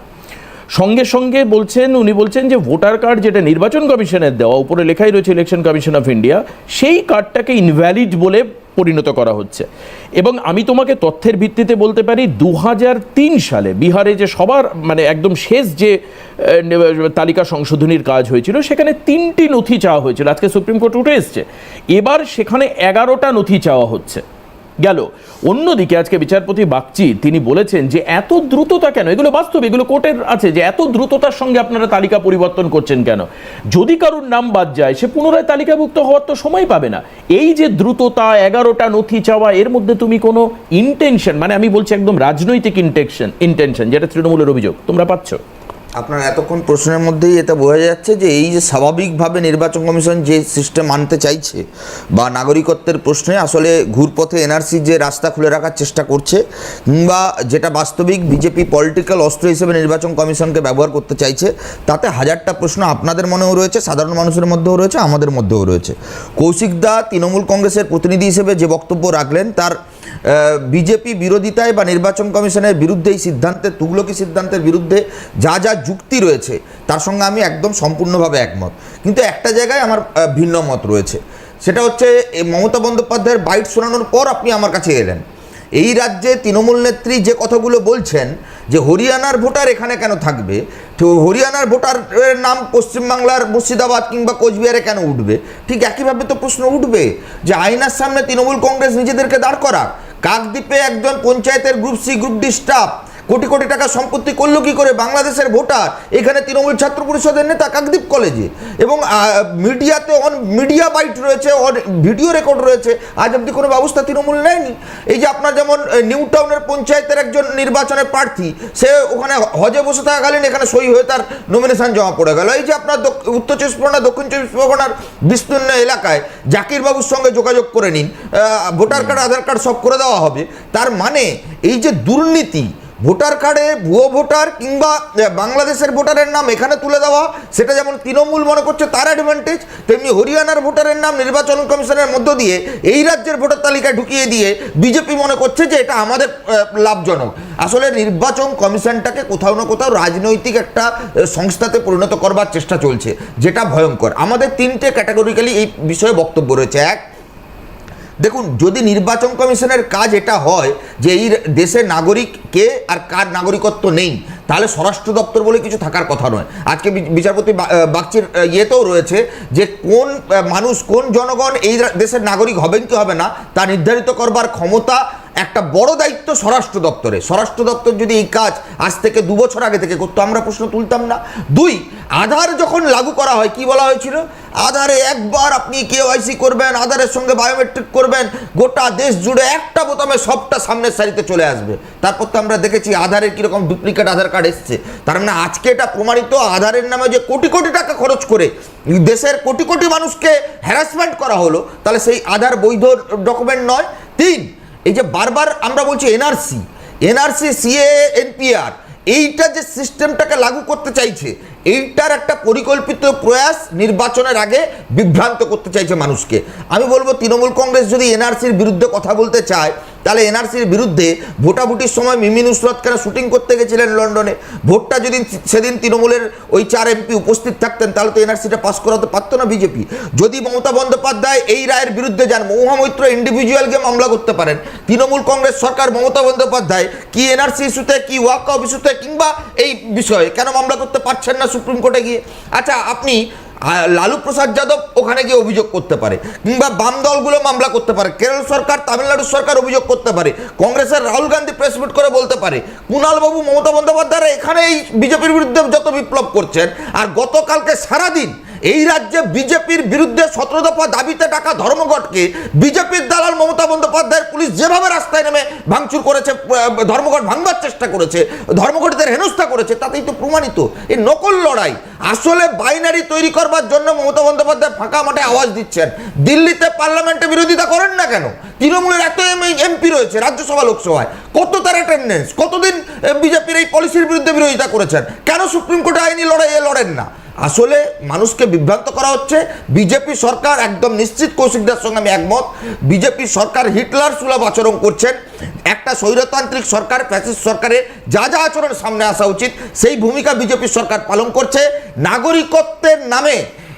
সঙ্গে সঙ্গে উনি বলছেন যে ভোটার কার্ড যেটা নির্বাচন কমিশনের দেওয়া, উপরে লেখাই রয়েছে ইলেকশন কমিশন অফ ইন্ডিয়া, সেই কার্ডটাকে ইনভ্যালিড বলে পরিণত করা হচ্ছে। এবং আমি তোমাকে তথ্যের ভিত্তিতে বলতে পারি 2003 সালে বিহারে যে সবার মানে একদম শেষ যে তালিকা সংশোধনীর কাজ হয়েছিল, সেখানে 3টি নথি চাওয়া হয়েছিল। আজকে সুপ্রিম কোর্ট উঠে এসছে, এবার সেখানে 11টা নথি চাওয়া হচ্ছে। গেল। অন্যদিকে আজকে বিচারপতি বাগচি তিনি বলেছেন যে এত দ্রুততা কেন? এগুলো বাস্তব, এগুলো কোর্টের আছে, যে এত দ্রুততার সঙ্গে আপনারা তালিকা পরিবর্তন করছেন কেন? যদি কারুর নাম বাদ যায় সে পুনরায় তালিকাভুক্ত হওয়ার তো সময় পাবে না। এই যে দ্রুততা, 11টা নথি চাওয়া, এর মধ্যে তুমি কোনো ইন্টেনশন, মানে আমি বলছি একদম রাজনৈতিক ইন্টেনশন, যেটা তৃণমূলের অভিযোগ, তোমরা পাচ্ছ? আপনার এতক্ষণ প্রশ্নের মধ্যেই এটা বোঝা যাচ্ছে যে এই যে স্বাভাবিকভাবে নির্বাচন কমিশন যে সিস্টেম আনতে চাইছে বা নাগরিকত্বের প্রশ্নে আসলে ঘুরপথে এনআরসি যে রাস্তা খুলে রাখার চেষ্টা করছে, কিংবা যেটা বাস্তবিক বিজেপি পলিটিক্যাল অস্ত্র হিসেবে নির্বাচন কমিশনকে ব্যবহার করতে চাইছে, তাতে হাজারটা প্রশ্ন আপনাদের মনেও রয়েছে, সাধারণ মানুষের মধ্যেও রয়েছে, আমাদের মধ্যেও রয়েছে। কৌশিক দা তৃণমূল কংগ্রেসের প্রতিনিধি হিসেবে যে বক্তব্য রাখলেন, তার বিজেপি বিরোধিতায় বা নির্বাচন কমিশনের বিরুদ্ধে, এই সিদ্ধান্তের, তুগলকি সিদ্ধান্তের বিরুদ্ধে যা যা যুক্তি রয়েছে তার সঙ্গে আমি একদম সম্পূর্ণভাবে একমত। কিন্তু একটা জায়গায় আমার ভিন্ন মত রয়েছে, সেটা হচ্ছে মমতা বন্দ্যোপাধ্যায়ের বাইট শোনানোর পর আপনি আমার কাছে এলেন। এই রাজ্যে তৃণমূল নেত্রী যে কথাগুলো বলছেন যে হরিয়ানার ভোটার এখানে কেন থাকবে, তো হরিয়ানার ভোটারের নাম পশ্চিমবাংলার মুর্শিদাবাদ কিংবা কোচবিহারে কেন উঠবে, ঠিক একইভাবে তো প্রশ্ন উঠবে যে আয়নার সামনে তৃণমূল কংগ্রেস নিজেদেরকে দাঁড় করা। কাকদ্বীপে একজন পঞ্চায়েতের group C group D staff কোটি কোটি টাকা সম্পত্তি করলো কি করে? বাংলাদেশের ভোটার, এখানে তৃণমূল ছাত্র পরিষদের নেতা কাকদ্বীপ কলেজে, এবং মিডিয়াতে মিডিয়া বাইট রয়েছে, ভিডিও রেকর্ড রয়েছে, আজ অব্দি কোনো ব্যবস্থা তৃণমূল নেয়নি। এই যে আপনার যেমন নিউ টাউনের পঞ্চায়েতের একজন নির্বাচনের প্রার্থী, সে ওখানে হজে বসে থাকাকালীন এখানে সই হয়ে তার নমিনেশন জমা পড়ে গেল। এই যে আপনার উত্তর 24 পরগনা, দক্ষিণ 24 পরগনার বিস্তীর্ণ এলাকায় জাকিরবাবুর সঙ্গে যোগাযোগ করে নিন, ভোটার কার্ড আধার কার্ড সব করে দেওয়া হবে। তার মানে এই যে দুর্নীতি, ভোটার কার্ডে ভুয়ো ভোটার কিংবা বাংলাদেশের ভোটারের নাম এখানে তুলে দেওয়া, সেটা যেমন তৃণমূল মনে করছে তার অ্যাডভান্টেজ, তেমনি হরিয়ানার ভোটারের নাম নির্বাচন কমিশনের মধ্য দিয়ে এই রাজ্যের ভোটার তালিকায় ঢুকিয়ে দিয়ে বিজেপি মনে করছে যে এটা আমাদের লাভজনক। আসলে নির্বাচন কমিশনটাকে কোথাও না কোথাও রাজনৈতিক একটা সংস্থাতে পরিণত করবার চেষ্টা চলছে, যেটা ভয়ঙ্কর। আমাদের 3টে ক্যাটাগরিক্যালি এই বিষয়ে বক্তব্য রয়েছে। এক, দেখুন, যদি নির্বাচন কমিশনের কাজ এটা হয় যে এই দেশের নাগরিক কে আর কার নাগরিকত্ব নেই, তাহলে স্বরাষ্ট্র দপ্তর বলে কিছু থাকার কথা নয়। আজকে বিচারপতি বাগচির ইয়েতেও রয়েছে যে কোন মানুষ, কোন জনগণ এই দেশের নাগরিক হবেন কি হবে না তা নির্ধারিত করবার ক্ষমতা, একটা বড় দায়িত্ব স্বরাষ্ট্র দপ্তরে। স্বরাষ্ট্র দপ্তর যদি এই কাজ আজ থেকে 2 বছর আগে থেকে করতো, আমরা প্রশ্ন তুলতাম না। 2, আধার যখন লাগু করা হয়, কি বলা হয়েছিল? আধারে একবার আপনি কেওয়াইসি করবেন, আধারের সঙ্গে বায়োমেট্রিক করবেন, গোটা দেশ জুড়ে একটা বোতামে সবটা সামনের সারিতে চলে আসবে। তারপর তো আমরা দেখেছি আধারের কীরকম ডুপ্লিকেট আধার কার্ড এসছে। তার মানে আজকে এটা প্রমাণিত, আধারের নামে যে কোটি কোটি টাকা খরচ করে দেশের কোটি কোটি মানুষকে হ্যারাসমেন্ট করা হলো, তাহলে সেই আধার বৈধ ডকুমেন্ট নয়। 3, এই যে বারবার আমরা বলছি এনআরসি সিএ এনপিআর, এইটা যে সিস্টেমটাকে লাগু করতে চাইছে, এইটার একটা পরিকল্পিত প্রয়াস নির্বাচনের আগে বিভ্রান্ত করতে চাইছে মানুষকে। আমি বলবো তৃণমূল কংগ্রেস যদি এনআরসির বিরুদ্ধে কথা বলতে চায়, তাহলে এনআরসির বিরুদ্ধে ভোটাভুটির সময় মিমি নুসরত কেন শুটিং করতে গেছিলেন লন্ডনে? ভোটটা যদি সেদিন তৃণমূলের ওই 4 এমপি উপস্থিত থাকতেন, তাহলে তো এনআরসিটা পাস করাতে পারতো না বিজেপি। যদি মমতা বন্দ্যোপাধ্যায় এই রায়ের বিরুদ্ধে যান, মহামৈত্র ইন্ডিভিজুয়ালকে মামলা করতে পারেন, তৃণমূল কংগ্রেস সরকার মমতা বন্দ্যোপাধ্যায় কি এনআরসি ইস্যুতে, কি ওয়াকআউট ইস্যুতে, কিংবা এই বিষয়ে কেন মামলা করতে পারছেন না সুপ্রিম কোর্টে গিয়ে? আচ্ছা, আপনি লালু প্রসাদ যাদব ওখানে গিয়ে অভিযোগ করতে পারে, কিংবা বাম দলগুলো মামলা করতে পারে, কেরল সরকার, তামিলনাড়ু সরকার অভিযোগ করতে পারে, কংগ্রেসের রাহুল গান্ধী প্রেস মিট করে বলতে পারে, কুণাল বাবু, মমতা বন্দ্যোপাধ্যায় এখানে এই বিজেপির বিরুদ্ধে যত বিপ্লব করছেন। আর গতকালকে সারাদিন এই রাজ্যে বিজেপির বিরুদ্ধে 17 দফা দাবিতে ডাকা ধর্মঘটকে বিজেপির দালাল মমতা বন্দ্যোপাধ্যায়ের পুলিশ যেভাবে রাস্তায় নেমে ভাঙচুর করেছে, ধর্মঘট ভাঙবার চেষ্টা করেছে, ধর্মঘটদের হেনস্থা করেছে, তাতেই তো প্রমাণিত এই নকল লড়াই। আসলে বাইনারি তৈরি করবার জন্য মমতা বন্দ্যোপাধ্যায় ফাঁকা মাঠে আওয়াজ দিচ্ছেন। দিল্লিতে পার্লামেন্টে বিরোধিতা করেন না কেন? তৃণমূলের এত এমপি রয়েছে রাজ্যসভা লোকসভায়, কত তার অ্যাটেন্ডেন্স, কতদিন বিজেপির এই পলিসির বিরুদ্ধে বিরোধিতা করেছেন, কেন সুপ্রিম কোর্টে আইনি লড়াইয়ে লড়েন না? আসলে মানুষকে বিভ্রান্ত করা হচ্ছে। বিজেপি সরকার একদম নিশ্চিত, কৌশিকদার সঙ্গে আমি একমত, বিজেপি সরকার হিটলার সুলভ আচরণ করছেন। একটা স্বৈরতান্ত্রিক সরকার, ফ্যাসিস্ট সরকারের যা যা আচরণ সামনে আসা উচিত সেই ভূমিকা বিজেপি সরকার পালন করছে। নাগরিকত্বের নামে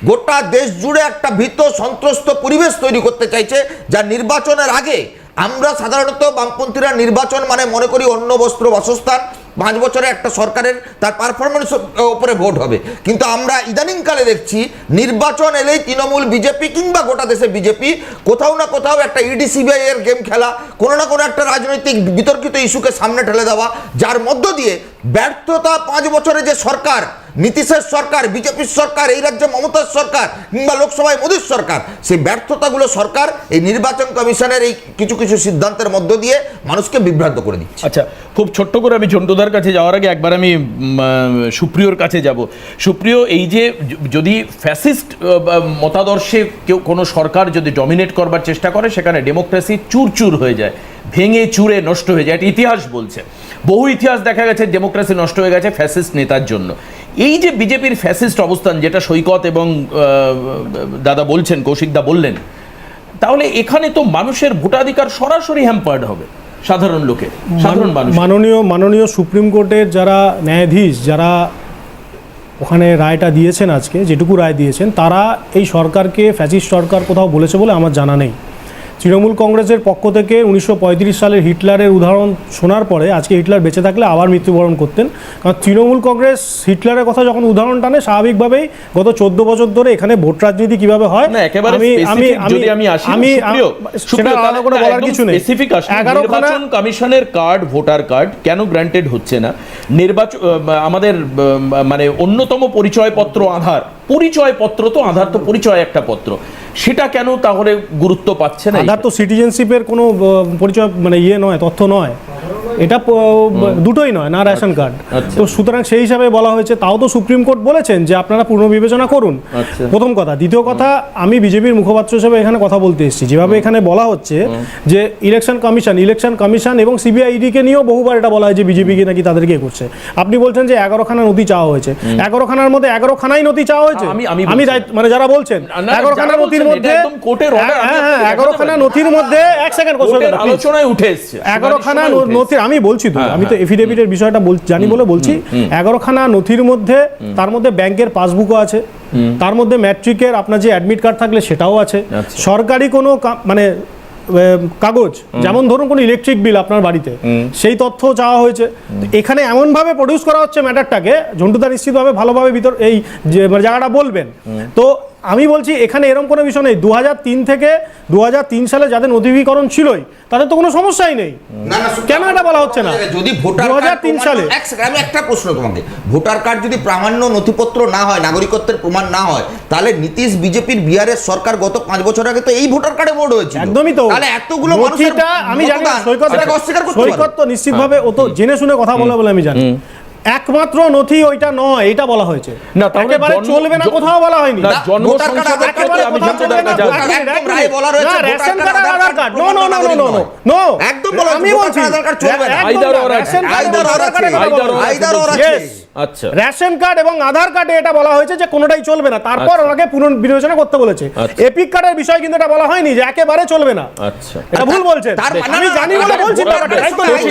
গোটা দেশ জুড়ে একটা ভীত সন্ত্রস্ত পরিবেশ তৈরি করতে চাইছে, যা নির্বাচনের আগে আমরা সাধারণত বামপন্থীরা নির্বাচন মানে মনে করি অন্ন বস্ত্র বাসস্থান, 5 বছরে একটা সরকারের তার পারফরমেন্স উপরে ভোট হবে। কিন্তু আমরা ইদানিংকালে দেখছি নির্বাচন এলেই তৃণমূল, বিজেপি কিংবা গোটা দেশে বিজেপি কোথাও না কোথাও একটা ইডি সিবিআই এর গেম খেলা, কোনো না কোনো একটা রাজনৈতিক বিতর্কিত ইস্যুকে সামনে ঠেলে দেওয়া, যার মধ্য দিয়ে ব্যর্থতা 5 বছরে যে সরকার, নীতিশের সরকার, বিজেপির সরকার, এই রাজ্যে মমতার সরকার, কিংবা লোকসভায় মোদীর সরকার, সেই ব্যর্থতাগুলো সরকার এই নির্বাচন কমিশনের এই কিছু কিছু সিদ্ধান্তের মধ্য দিয়ে মানুষকে বিভ্রান্ত করে দিচ্ছে। আচ্ছা, খুব ছোট্ট করে আমি ঝন্টুদার কাছে যাওয়ার আগে একবার আমি সুপ্রিয়র কাছে যাব। সুপ্রিয়, এই যে যদি ফ্যাসিস্ট মতাদর্শে কেউ কোনো সরকার যদি ডমিনেট করবার চেষ্টা করে, সেখানে ডেমোক্রেসি চুরচুর হয়ে যায়, ভেঙে চুরে নষ্ট হয়ে যায়। এটা ইতিহাস বলছে, বহু ইতিহাস দেখা গেছে ডেমোক্রেসি নষ্ট হয়ে গেছে ফ্যাসিস্ট নেতার জন্য। এই যে বিজেপির ফ্যাসিস্ট অবস্থান, যেটা সৈকত এবং দাদা বলছেন, কৌশিকদা বললেন, তাহলে এখানে তো মানুষের ভোটাধিকার সরাসরি হ্যাম্পার্ড হবে, সাধারণ লোকের, সাধারণ মানুষ। মাননীয় সুপ্রিম কোর্টের যারা ন্যায়াধীশ, যারা ওখানে রায়টা দিয়েছেন, আজকে যেটুকু রায় দিয়েছেন, তারা এই সরকারকে ফ্যাসিস্ট সরকার কোথাও বলেছে বলে আমার জানা নেই। তৃণমূল কংগ্রেসের পক্ষ থেকে 1935 সালের হিটলারের উদাহরণ শোনার পরে আজকে হিটলার বেঁচে থাকলে আবার মৃত্যুবরণ করতেন। কারণ তৃণমূল কংগ্রেস হিটলারের কথা যখন উদাহরণ টানে, স্বাভাবিকভাবেই গত 14 বছর ধরে এখানে ভোট রাজনীতি কিভাবে হয়, বলার কিছু নেই। 11খানা কমিশনের কার্ড, ভোটার কার্ড কেন গ্রান্টেড হচ্ছে না? নির্বাচন আমাদের মানে অন্যতম পরিচয়পত্র আধার, পরিচয়পত্র তো আধার তো পরিচয় একটা পত্র, সেটা কেন তাহলে গুরুত্ব পাচ্ছে না? আধার তো সিটিজেনশিপের কোনো পরিচয় মানে নয়, তথ্য নয়, এটা দুটোই নয়, না রেশন কার্ড। তো সুতরাং সেই হিসাবে বলা হয়েছে। তাও তো সুপ্রিম কোর্ট বলেছেন যে আপনারা পুনর্বিবেচনা করুন, প্রথম কথা। দ্বিতীয় কথা, আমি বিজেপির মুখপাত্র হিসেবে এখানে কথা বলতে এসেছি। যেভাবে এখানে বলা হচ্ছে যে ইলেকশন কমিশন এবং সিবিআইডিকে নিয়েও বহুবার এটা বলা হয় যে বিজেপিকে নাকি তাদেরকে করছে। আপনি বলছেন যে 11খানা নথি চাওয়া হয়েছে, 11খানার মধ্যে 11খানাই নথি চাওয়া হয়েছে। আমি মানে যারা বলছেন 11খানা নথির মধ্যে, 11খানা নথির মধ্যে, এক সেকেন্ড আলোচনায় উঠে এসেছে 11খানা নথি। আমি বলছি তো, আমি তো এফিডেভিটের বিষয়টা জানি বলে বলছি। 11খানা নথির মধ্যে, তার মধ্যে ব্যাংকের পাসবুকও আছে, তার মধ্যে ম্যাট্রিকের আপনার যে অ্যাডমিট কার্ড থাকলে সেটাও আছে, সরকারি কোনো মানে কাগজ, যেমন ধরুন কোনো ইলেকট্রিক বিল আপনার বাড়িতে, সেই তথ্য চাওয়া হয়েছে। এখানে এমনভাবে প্রডিউস করা হচ্ছে ম্যাটারটাকে, ঝন্টুদা নিশ্চিতভাবে ভালোভাবে এই যে জায়গাটা বলবেন। তো আমি বলছি এখানে এরকম কোনো বিষয় নেই। 2003 থেকে 2003 সালে যাদের নথিভুক্তিকরণ ছিলই, তাদের তো কোনো সমস্যাই নেই। কেন এটা বলা হচ্ছে না? যদি 2003 সালে, আমি একটা প্রশ্ন তোমাকে, ভোটার কার্ড যদি প্রামাণ্য নথিপত্র না হয়, নাগরিকত্বের প্রমাণ না হয়, তাহলে নীতিশ, বিজেপির বিহারের সরকার গত 5 বছর আগে তো এই ভোটার কার্ডে ভোট হয়েছে। একদমই তো। তাহলে এতগুলো মানুষের, আমি জানি সৈকত তো নিশ্চিতভাবে ও তো জেনে শুনে কথা বলে আমি জানি। একমাত্র নথি ওইটা নয়, এটা বলা হয়েছে। না, তাহলে একেবারে চলবে না কোথাও বলা হয়নি। না, জন্ম শংসাপত্র আমি ঝন্টুদার কাছে আসবো। একদম রায়ে বলা রয়েছে রেশন কার্ড আর Aadhaar card, no no no no no no, একদম বলা আমি বলছি আধার কার্ড চলবে না। আইদার অর আছে, রেশন কার্ড এবং আধার কার্ডে কথা বলা হয়েছে। আইদার অর আছে। Yes, আচ্ছা, রেশন কার্ড এবং আধার কার্ডে এটা বলা হয়েছে যে কোনোটাই চলবে না, তারপর আচ্ছা। ওনাকে পুনর্বিবেচনা করতে বলেছে। আচ্ছা। এপিক কার্ডের বিষয় কিন্তু এটা বলা হয়নি যে একেবারে চলবে না, আচ্ছা। এটা ভুল বলছেন। তার মানে আমি জানি বলে বলছি ব্যাপারটা, তাই তো বলছি।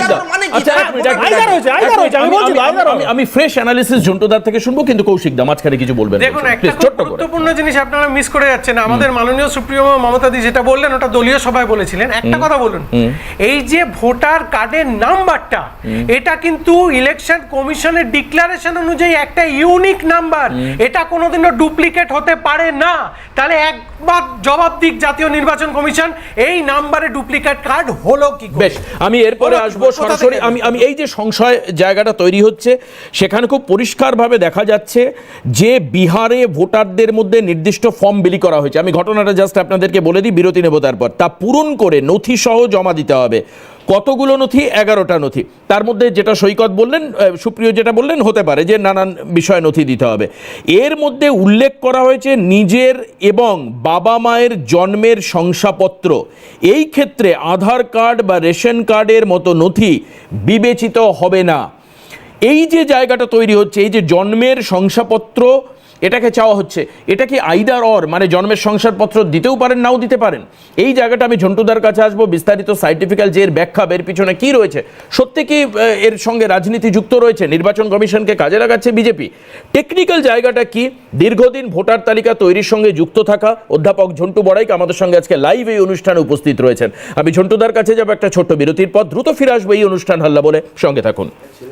আচ্ছা, এক মিনিট, এক মিনিট। আইদার হয়েছে, আইদার হয়েছে, আমি বলছি আইদার হবে। আমি ফ্রেশ অ্যানালিসিস ঝন্টুদার থেকে শুনবো, কিন্তু কৌশিক দা মাঝখানে কিছু বলবেন? দেখুন, একটা Please, খুব ছোট্ট করে। গুরুত্বপূর্ণ জিনিস আপনারা মিস করে যাচ্ছেন। আমাদের মাননীয় সুপ্রিমো মমতাদি যেটা বললেন ওটা দলীয় সভায় বলেছিলেন। একটা কথা বলুন, এই যে ভোটার কার্ডের নাম্বারটা, এটা কিন্তু ইলেকশন কমিশনের ডিক্লারেশন অনুযায়ী একটা ইউনিক নাম্বার, এটা কোনোদিনও ডুপ্লিকেট হতে পারে না। তাহলে একবার জবাব দিক জাতীয় নির্বাচন কমিশন, এই নাম্বারে ডুপ্লিকেট কার্ড হলো কি করে? বেশ, আমি এরপরে আসবো সরাসরি। আমি এই যে সংশয় জায়গাটা তৈরি হচ্ছে, সেখানে খুব পরিষ্কারভাবে দেখা যাচ্ছে যে বিহারে ভোটারদের মধ্যে নির্দিষ্ট ফর্ম বিলি করা হয়েছে। আমি ঘটনাটা জাস্ট আপনাদেরকে বলে দিই, বিরতি নেব তারপর। তা পূরণ করে নথি সহ জমা দিতে হবে। কতগুলো নথি? 11টা নথি। তার মধ্যে যেটা সৈকত বললেন, সুপ্রিয় যেটা বললেন, হতে পারে যে নানান বিষয়ে নথি দিতে হবে। এর মধ্যে উল্লেখ করা হয়েছে নিজের এবং বাবা মায়ের জন্মের শংসাপত্র। এই ক্ষেত্রে আধার কার্ড বা রেশন কার্ডের মতো নথি বিবেচিত হবে না। এই যে জায়গাটা তৈরি হচ্ছে, এই যে জন্মের শংসাপত্র এটাকে চাওয়া হচ্ছে, এটা কি আইদার অর, মানে জন্মের শংসাপত্র দিতেও পারেন, নাও দিতে পারেন? এই জায়গাটা আমি ঝন্টুদার কাছে আসবো, বিস্তারিত সাইন্টিফিক্যাল যে এর ব্যাখ্যা, এর পিছনে কি রয়েছে, সত্যি কি এর সঙ্গে রাজনীতি যুক্ত রয়েছে, নির্বাচন কমিশনকে কাজে লাগাচ্ছে বিজেপি? টেকনিক্যাল জায়গাটা কি? দীর্ঘদিন ভোটার তালিকা তৈরির সঙ্গে যুক্ত থাকা অধ্যাপক ঝন্টু বড়াইক আমাদের সঙ্গে আজকে লাইভ এই অনুষ্ঠানে উপস্থিত রয়েছেন। আমি ঝন্টুদার কাছে যাবো একটা ছোট্ট বিরতির পর, দ্রুত ফিরে আসবো এই অনুষ্ঠান হাল্লা বলে, সঙ্গে থাকুন।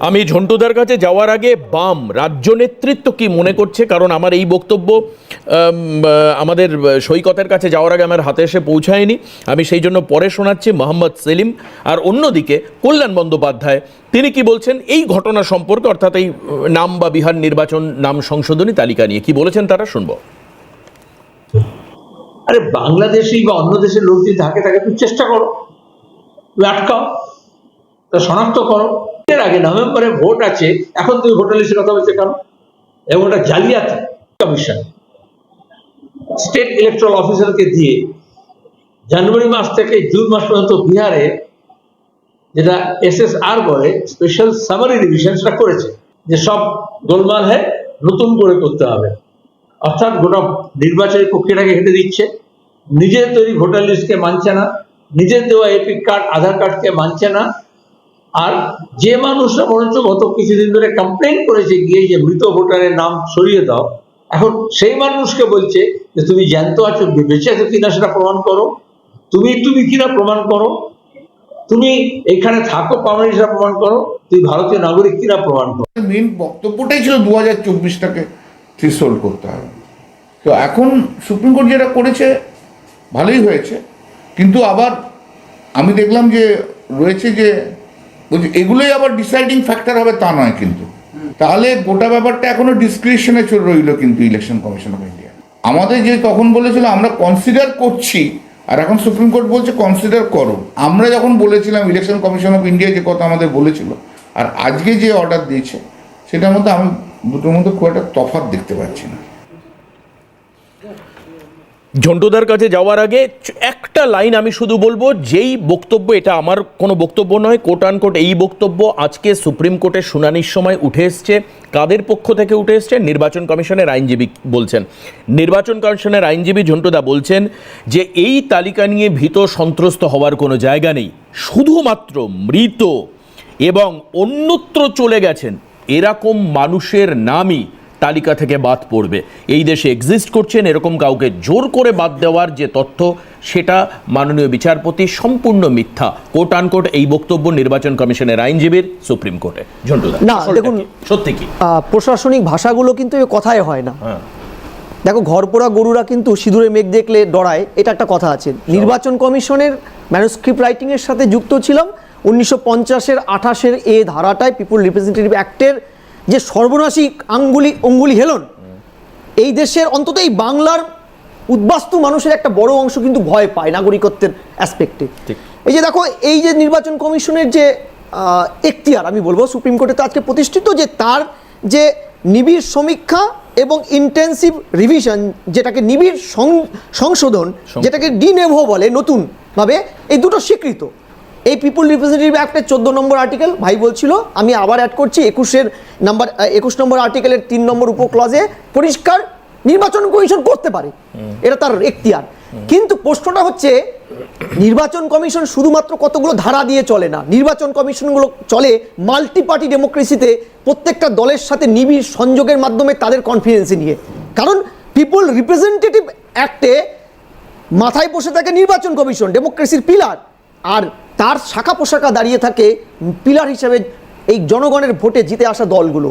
আমি ঝন্টুদার কাছে যাওয়ার আগে বাম রাজ্য নেতৃত্ব কি মনে করছে, কারণ আমার এই বক্তব্য আমাদের সৈকতের কাছে যাওয়ার আগে আমার হাতে এসে পৌঁছায়নি, আমি সেই জন্য পরে শোনাচ্ছি মোহাম্মদ সেলিম। আর অন্যদিকে কল্যাণ বন্দ্যোপাধ্যায়, তিনি কি বলছেন এই ঘটনা সম্পর্কে, অর্থাৎ এই নাম বা বিহার নির্বাচন নাম সংশোধনী তালিকা নিয়ে কি বলেছেন তারা, শুনবো। আরে বাংলাদেশি বা অন্য দেশের লোক যদি থাকে তাকে তুমি চেষ্টা করো, তুমি আটকাও, তা শনাক্ত করো। এর আগে নভেম্বরে ভোট আছে, এখন তুমি ভোটার লিস্টের কথা বলছে কেন? এবং ওটা জালিয়াতি কমিশন স্টেট ইলেকট্রাল অফিসারকে দিয়ে জানুয়ারি মাস থেকে জুন মাস পর্যন্ত বিহারে যেটা SSR বলে স্পেশাল সামারি রিভিশন, সেটা করেছে যে সব গোলমাল নতুন করে করতে হবে। অর্থাৎ গোটা নির্বাচনী প্রক্রিয়াটাকে হেঁটে দিচ্ছে, নিজের তৈরি ভোটার লিস্টকে মানছে না, নিজের দেওয়া এপিক কার্ড আধার কার্ডকে মানছে না। আর যে মানুষরা বরঞ্চ গত কিছুদিন ধরে কমপ্লেন করেছে গিয়ে যে মৃত ভোটারের নাম সরিয়ে দাও, এখন সেই মানুষকে বলছে যে তুমি জ্যান্ত আছো, বেঁচে আছো কিনা সেটা প্রমাণ করো, তুমি কিনা প্রমাণ করো, তুমি এখানে থাকো পার্মানেন্ট সেটা প্রমাণ করো, তুমি ভারতীয় নাগরিক কিনা প্রমাণ করো। মেন বক্তব্যটাই ছিল 2024টাকে থ্রেশহোল্ড করতে হবে। তো এখন সুপ্রিম কোর্ট যেটা করেছে ভালোই হয়েছে, কিন্তু আবার আমি দেখলাম যে রয়েছে যে এগুলোই আবার ডিসাইডিং ফ্যাক্টর হবে তা নয়, কিন্তু তাহলে গোটা ব্যাপারটা এখনো ডিসক্রিপশনে রইল। কিন্তু ইলেকশন কমিশন অফ ইন্ডিয়া আমাদের যে তখন বলেছিল আমরা কনসিডার করছি, আর এখন সুপ্রিম কোর্ট বলছে কনসিডার করো। আমরা যখন বলেছিলাম ইলেকশন কমিশন অফ ইন্ডিয়া যে কথা আমাদের বলেছিল, আর আজকে যে অর্ডার দিয়েছে, সেটার মধ্যে আমি দুটোর মধ্যে খুব একটা তফাৎ দেখতে পাচ্ছি না। ঝন্টুদার কাছে যাওয়ার আগে একটা লাইন আমি শুধু বলবো, যেই বক্তব্য, এটা আমার কোনো বক্তব্য নয়, কোট আনকোট এই বক্তব্য আজকে সুপ্রিম কোর্টের শুনানির সময় উঠে এসছে। কাদের পক্ষ থেকে উঠে এসছে? নির্বাচন কমিশনের আইনজীবী বলছেন। নির্বাচন কমিশনের আইনজীবী ঝন্টুদা বলছেন যে এই তালিকা নিয়ে ভীত সন্ত্রস্ত হওয়ার কোনো জায়গা নেই, শুধুমাত্র মৃত এবং অন্যত্র চলে গেছেন এরকম মানুষের নামই তালিকা থেকে বাদ পড়বে। এই দেশে এক্সিস্ট করছেন এরকম কাউকে জোর করে বাদ দেওয়ার যে তথ্য, সেটা মাননীয় বিচারপতি সম্পূর্ণ মিথ্যা। কোট আনকোট এই বক্তব্য নির্বাচন কমিশনের আইনজীবীর সুপ্রিম কোর্টে। ঝন্টুদা, না দেখুন, সত্যি কি প্রশাসনিক ভাষাগুলো কিন্তু কথায় হয় না। দেখো, ঘরপোড়া গরুরা কিন্তু সিঁদুরে মেঘ দেখলে ডরায়, এটা একটা কথা আছে। নির্বাচন কমিশনের ম্যানুস্ক্রিপ্ট রাইটিংয়ের সাথে যুক্ত ছিলাম 1950-এর 28-এর এ ধারাটায়, পিপুল রিপ্রেজেন্টেটিভ অ্যাক্টের যে সর্বনাশী অঙ্গুলি হেলন, এই দেশের অন্তত এই বাংলার উদ্বাস্তু মানুষের একটা বড় অংশ কিন্তু ভয় পায় নাগরিকত্বের অ্যাসপেক্টে। এই যে দেখো, এই যে নির্বাচন কমিশনের যে এখতিয়ার আমি বলবো সুপ্রিম কোর্টে তো আজকে প্রতিষ্ঠিত যে তার যে নিবিড় সমীক্ষা এবং ইন্টেন্সিভ রিভিশন, যেটাকে নিবিড় সংশোধন, যেটাকে ডিনেভো বলে নতুনভাবে, এই দুটো স্বীকৃত। এই পিপুল রিপ্রেজেন্টেটিভ অ্যাক্টের 14 নম্বর আর্টিকেল ভাই বলছিল, আমি আবার অ্যাড করছি 21 নম্বর আর্টিকেলের 3 নম্বর উপক্লজে পরিষ্কার নির্বাচন কমিশন করতে পারে, এটা তার এখতিয়ার। কিন্তু প্রশ্নটা হচ্ছে নির্বাচন কমিশন শুধুমাত্র কতগুলো ধারা দিয়ে চলে না, নির্বাচন কমিশনগুলো চলে মাল্টি পার্টি ডেমোক্রেসিতে প্রত্যেকটা দলের সাথে নিবিড় সংযোগের মাধ্যমে তাদের কনফিডেন্সি নিয়ে। কারণ পিপুল রিপ্রেজেন্টেটিভ অ্যাক্টে মাথায় বসে থাকে নির্বাচন কমিশন, ডেমোক্রেসির পিলার, আর তার শাখা পোশাখা দাঁড়িয়ে থাকে পিলার হিসেবে এই জনগণের ভোটে জিতে আসা দলগুলো।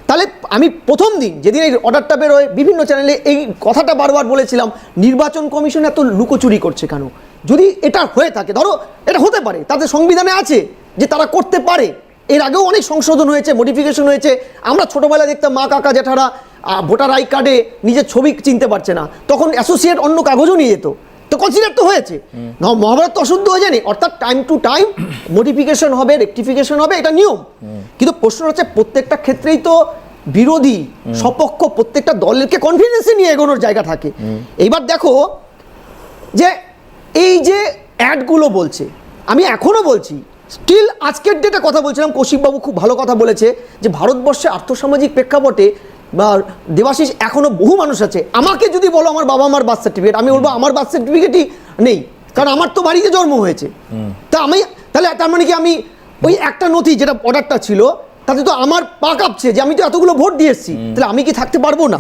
তাহলে আমি প্রথম দিন যেদিন এই অর্ডারটা বেরোয় বিভিন্ন চ্যানেলে এই কথাটা বারবার বলেছিলাম, নির্বাচন কমিশন এত লুকোচুরি করছে কেন? যদি এটা হয়ে থাকে, ধরো এটা হতে পারে, তাদের সংবিধানে আছে যে তারা করতে পারে, এর আগেও অনেক সংশোধন হয়েছে, মডিফিকেশন হয়েছে। আমরা ছোটোবেলায় দেখতাম মা কাকা জেঠারা ভোটার আই কার্ডে নিজের ছবি চিনতে পারছে না, তখন অ্যাসোসিয়েট অন্য কাগজও নিয়ে যেত, তো কনসিডার তো হয়েছে। মহাভারত তো অশুদ্ধ হয়ে যায়নি, অর্থাৎ টাইম টু টাইম মডিফিকেশন হবে, রেকটিফিকেশন হবে, এটা নিয়ম। কিন্তু প্রশ্ন হচ্ছে প্রত্যেকটা ক্ষেত্রেই তো বিরোধী সপক্ষ প্রত্যেকটা দলকে কনফিডেন্সে নিয়ে এগোনোর জায়গা থাকে। এইবার দেখো যে এই যে অ্যাডগুলো বলছে, আমি এখনো বলছি, স্টিল আজকের ডেটে কথা বলছিলাম, কৌশিকবাবু খুব ভালো কথা বলেছে যে ভারতবর্ষে আর্থসামাজিক প্রেক্ষাপটে বা দেবাশিস এখনো বহু মানুষ আছে। আমাকে যদি বলো আমার বাবা মার বার্থ সার্টিফিকেট, আমি বলবো আমার বার্থ সার্টিফিকেটই নেই, কারণ আমার তো বাড়িতে জন্ম হয়েছে। তা আমি তাহলে তার মানে কি আমি ওই একটা নথি যেটা অর্ডারটা ছিল তাতে তো আমার পা কাঁপছে যে আমি তো এতগুলো ভোট দিয়ে এসেছি, তাহলে আমি কি থাকতে পারবো না?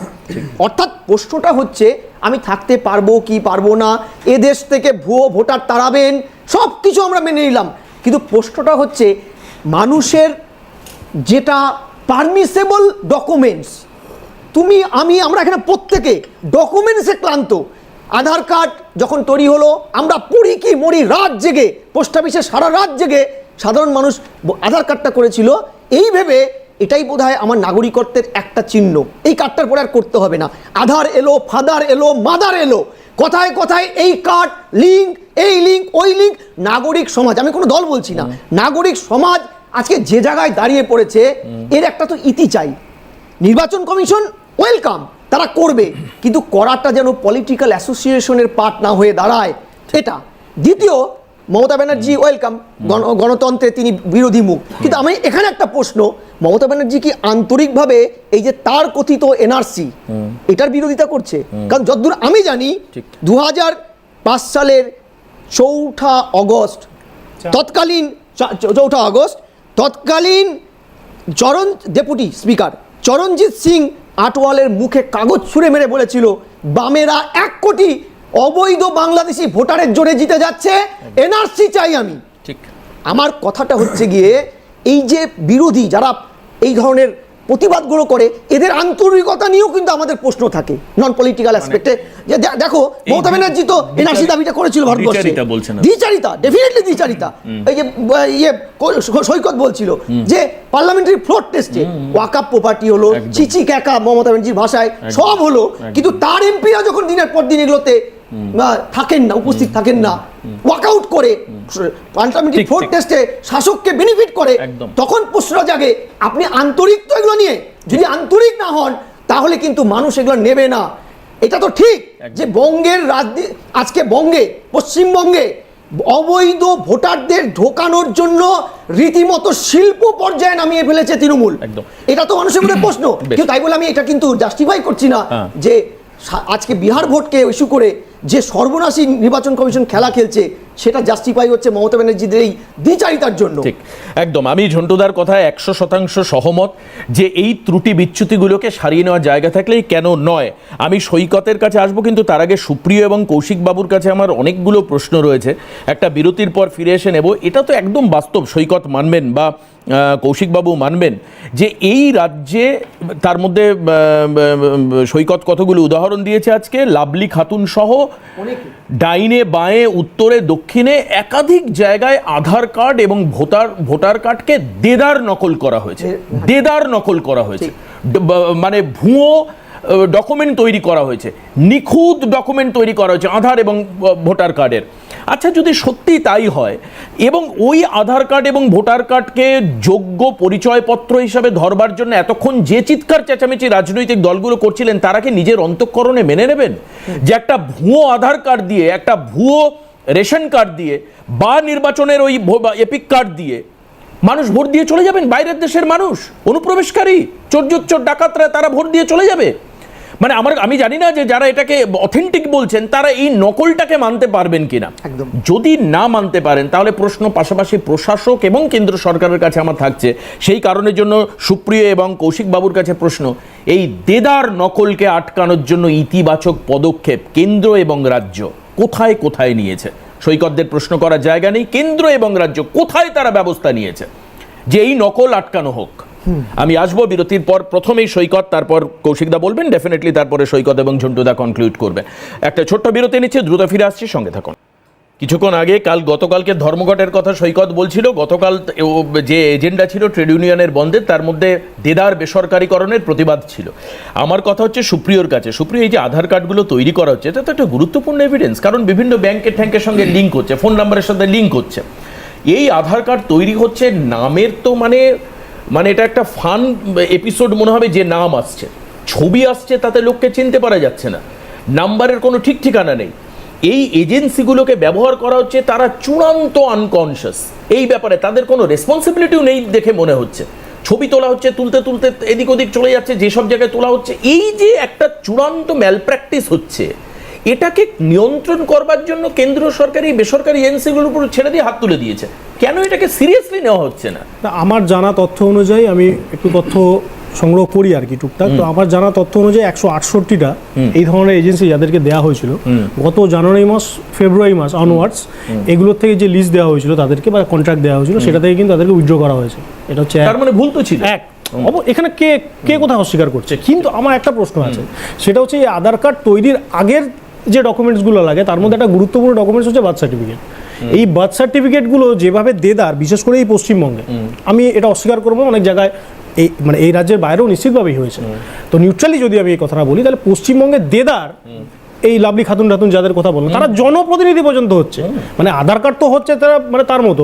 অর্থাৎ প্রশ্নটা হচ্ছে আমি থাকতে পারবো কি পারবো না, এ দেশ থেকে ভুয়ো ভোটার তাড়াবেন, সব কিছু আমরা মেনে নিলাম, কিন্তু প্রশ্নটা হচ্ছে মানুষের যেটা পারমিসেবল ডকুমেন্টস, তুমি আমি আমরা এখানে প্রত্যেকে ডকুমেন্টসে ক্লান্ত। আধার কার্ড যখন তৈরি হলো, আমরা পড়ি কি মরি রাত জেগে, পোস্ট অফিসে সারা রাত জেগে সাধারণ মানুষ আধার কার্ডটা করেছিল এই ভেবে এটাই বোধহয় আমার নাগরিকত্বের একটা চিহ্ন, এই কার্ডটার পরে আর করতে হবে না। আধার এলো, ফাদার এলো, মাদার এলো, কথায় কথায় এই কার্ড লিঙ্ক, এই লিঙ্ক, ওই লিঙ্ক। নাগরিক সমাজ, আমি কোনো দল বলছি না, নাগরিক সমাজ আজকে যে জায়গায় দাঁড়িয়ে পড়েছে, এর একটা তো ইতি চাই। নির্বাচন কমিশন ওয়েলকাম, তারা করবে, কিন্তু করাটা যেন পলিটিক্যাল অ্যাসোসিয়েশনের পার্ট না হয়ে দাঁড়ায়, এটা। দ্বিতীয়, মমতা ব্যানার্জি ওয়েলকাম, গণতন্ত্রে তিনি বিরোধী মুখ, কিন্তু আমি এখানে একটা প্রশ্ন, মমতা ব্যানার্জি কি আন্তরিকভাবে এই যে তার কথিত এনআরসি এটার বিরোধিতা করছে? কারণ যতদূর আমি জানি 2005 সালের 4 আগস্ট তৎকালীন ডেপুটি স্পিকার চরণজিৎ সিং আটওয়ালের মুখে কাগজ ছুঁড়ে মেরে বলেছিল বামেরা 1 কোটি অবৈধ বাংলাদেশি ভোটারের জোরে জিতে যাচ্ছে, এনআরসি চাই আমি। ঠিক, আমার কথাটা হচ্ছে গিয়ে এই যে বিরোধী যারা এই ধরনের প্রতিবাদগুলো করে, এদের আন্তরিকতা নিয়েও কিন্তু আমাদের প্রশ্ন থাকে নন পলিটিক্যাল অ্যাসপেক্টে। যে দেখো মমতা ব্যানার্জি তো এনআরসি দাবিটা করেছিল ভারতবর্ষে, দ্বিচারিতা, ডেফিনেটলি দ্বিচারিতা। এই যে সৈকত বলছিল যে পার্লামেন্টারি ফ্লোর টেস্টে ওয়াকাপ প্রপার্টি হলো, চিচি ক্যাকা মমতা ব্যানার্জির ভাষায় সব হলো, কিন্তু তার এমপিরা যখন দিনের পর দিন এগুলোতে থাকেন না, উপস্থিত থাকেন না, ওয়াকআউট করে পার্লামেন্টারি ফ্লোর টেস্টে শাসককে বেনিফিট করে, তখন প্রশ্ন জাগে আপনি আন্তরিক তো এগুলো নিয়ে, যদি আন্তরিক না হন তাহলে কিন্তু মানুষ এগুলো নেবে না। এটা তো ঠিক যে বঙ্গের আজকে বঙ্গে, পশ্চিমবঙ্গে অবৈধ ভোটারদের ঢোকানোর জন্য রীতিমতো শিল্প পর্যায়ে নামিয়ে ফেলেছে তৃণমূল, এটা তো মানুষের মধ্যে প্রশ্ন। কিন্তু তাই বলে আমি এটা কিন্তু জাস্টিফাই করছি না যে আজকে বিহার ভোটকে ইস্যু করে যে সর্বনাশী নির্বাচন কমিশন খেলা খেলছে, সেটা জাস্টিফাই হচ্ছে মমতা ব্যানার্জিদের এই দ্বিচারিতার জন্য। ঠিক, একদম। আমি ঝন্টুদার কথায় 100% সহমত যে এই ত্রুটি বিচ্যুতিগুলোকে সারিয়ে নেওয়ার জায়গা থাকলেই কেন নয়। আমি সৈকতের কাছে আসবো, কিন্তু তার আগে সুপ্রিয় এবং কৌশিক বাবুর কাছে আমার অনেকগুলো প্রশ্ন রয়েছে, একটা বিরতির পর ফিরে এসে নেব। এটা তো একদম বাস্তব, সৈকত মানবেন বা কৌশিকবাবু মানবেন যে এই রাজ্যে, তার মধ্যে সৈকত কতগুলো উদাহরণ দিয়েছে আজকে, লাভলি খাতুন সহ ডাইনে বাঁয়ে উত্তরে দক্ষিণে একাধিক জায়গায় আধার কার্ড এবং ভোটার কার্ডকে দেদার নকল করা হয়েছে, মানে ভুয়ো ডকুমেন্ট তৈরি করা হয়েছে, নিখুঁত ডকুমেন্ট তৈরি করা হয়েছে আধার এবং ভোটার কার্ডের। আচ্ছা, যদি সত্যি তাই হয় এবং ওই আধার কার্ড এবং ভোটার কার্ডকে যোগ্য পরিচয়পত্র হিসাবে ধরবার জন্য এতক্ষণ যে চিৎকার চেঁচামেচি রাজনৈতিক দলগুলো করছিলেন, তারা কি নিজের অন্তঃকরণে মেনে নেবেন যে একটা ভুয়ো আধার কার্ড দিয়ে, একটা ভুয়ো রেশন কার্ড দিয়ে বা নির্বাচনের ওই এপিক কার্ড দিয়ে মানুষ ভোট দিয়ে চলে যাবেন? বাইরের দেশের মানুষ, অনুপ্রবেশকারী, চোর ডাকাতরা তারা ভোট দিয়ে চলে যাবে? মানে আমি জানি না যে যারা এটাকে অথেন্টিক বলছেন তারা এই নকলটাকে মানতে পারবেন কিনা। একদম। যদি না মানতে পারেন তাহলে প্রশ্ন পাশাপাশি প্রশাসক এবং কেন্দ্র সরকারের কাছে আমার থাকছে। সেই কারণের জন্য সুপ্রিয় এবং কৌশিক বাবুর কাছে প্রশ্ন, এই দেদার নকলকে আটকানোর জন্য ইতিবাচক পদক্ষেপ কেন্দ্র এবং রাজ্য কোথায় কোথায় নিয়েছে? সৈকতদের প্রশ্ন করার জায়গা নেই, কেন্দ্র এবং রাজ্য কোথায় তারা ব্যবস্থা নিয়েছে যে এই নকল আটকানো হোক? আমি আসবো বিরতির পর, প্রথমেই সৈকত, তারপর কৌশিকদা বলবেন ডেফিনেটলি, তারপরে সৈকত এবং ঝন্টুদা কনক্লুড করবে। একটা ছোট্ট বিরতি নিচ্ছে, দ্রুত ফিরে আসছি, সঙ্গে থাকুন। কিছুক্ষণ আগে গতকালকে ধর্মঘটের কথা সৈকত বলছিল। গতকাল যে এজেন্ডা ছিল ট্রেড ইউনিয়নের বন্ধের, তার মধ্যে দেদার বেসরকারীকরণের প্রতিবাদ ছিল। আমার কথা হচ্ছে সুপ্রিয়র কাছে, সুপ্রিয়, এই যে আধার কার্ডগুলো তৈরি করা হচ্ছে, এটা তো একটা গুরুত্বপূর্ণ এভিডেন্স, কারণ বিভিন্ন ব্যাংকের ট্যাঙ্কের সঙ্গে লিঙ্ক হচ্ছে, ফোন নাম্বারের সাথে লিঙ্ক হচ্ছে। এই আধার কার্ড তৈরি হচ্ছে নামের তো মানে এটা একটা ফান এপিসোড মনে হবে যে নাম আসছে, ছবি আসছে, তাতে লোককে চিনতে পারা যাচ্ছে না, নাম্বারের কোনো ঠিক ঠিকানা নেই। এই এজেন্সিগুলোকে ব্যবহার করা হচ্ছে, তারা চূড়ান্ত আনকনশিয়াস এই ব্যাপারে, তাদের কোনো রেসপন্সিবিলিটিও নেই দেখে মনে হচ্ছে। ছবি তোলা হচ্ছে, তুলতে তুলতে এদিক ওদিক চলে যাচ্ছে, যেসব জায়গায় তোলা হচ্ছে, এই যে একটা চূড়ান্ত ম্যালপ্র্যাকটিস হচ্ছে, এটাকে নিয়ন্ত্রণ করবার জন্য কেন্দ্র সরকারি বেসরকারি এজেন্সিগুলোর উপর ছেড়ে দিয়ে হাত তুলে দিয়েছে। কেন এটাকে সিরিয়াসলি নেওয়া হচ্ছে না? আমার জানা তথ্য অনুযায়ী, আমি একটু তথ্য সংগ্রহ করি আর কি টুকটাক, তো আমার জানা তথ্য অনুযায়ী 168টা এই ধরনের এজেন্সি যাদেরকে দেওয়া হয়েছিল গত জানুয়ারি মাস ফেব্রুয়ারি মাস অনওয়ার্ডস, এগুলোর থেকে যে লিস্ট দেওয়া হয়েছিল তাদেরকে বা কন্ট্রাক্ট দেওয়া হয়েছিল, সেটা থেকে কিন্তু তাদেরকে উইথড্র করা হয়েছে। এটা হচ্ছে তার মানে ভুল তো ছিল এক। এখানে কে কোথায় অস্বীকার করছে? কিন্তু আমার একটা প্রশ্ন আছে, সেটা হচ্ছে এই আধার কার্ড তৈরির আগের যে ডকুমেন্টসগুলো লাগে তার মধ্যে একটা গুরুত্বপূর্ণ ডকুমেন্টস হচ্ছে বার্থ সার্টিফিকেট। এই বার্থ সার্টিফিকেটগুলো যেভাবে দেদার, বিশেষ করে এই পশ্চিমবঙ্গে, আমি এটা অস্বীকার করবো, অনেক জায়গায় এই রাজ্যের বাইরেও নিশ্চিতভাবেই হয়েছে। তো নিউট্রালি যদি আমি এই কথাটা বলি, তাহলে পশ্চিমবঙ্গে দেদার এই লাভলি খাতুন যাদের কথা বললাম, তারা জনপ্রতিনিধি পর্যন্ত হচ্ছে। মানে আধার কার্ড তো হচ্ছে তারা, মানে তার মতো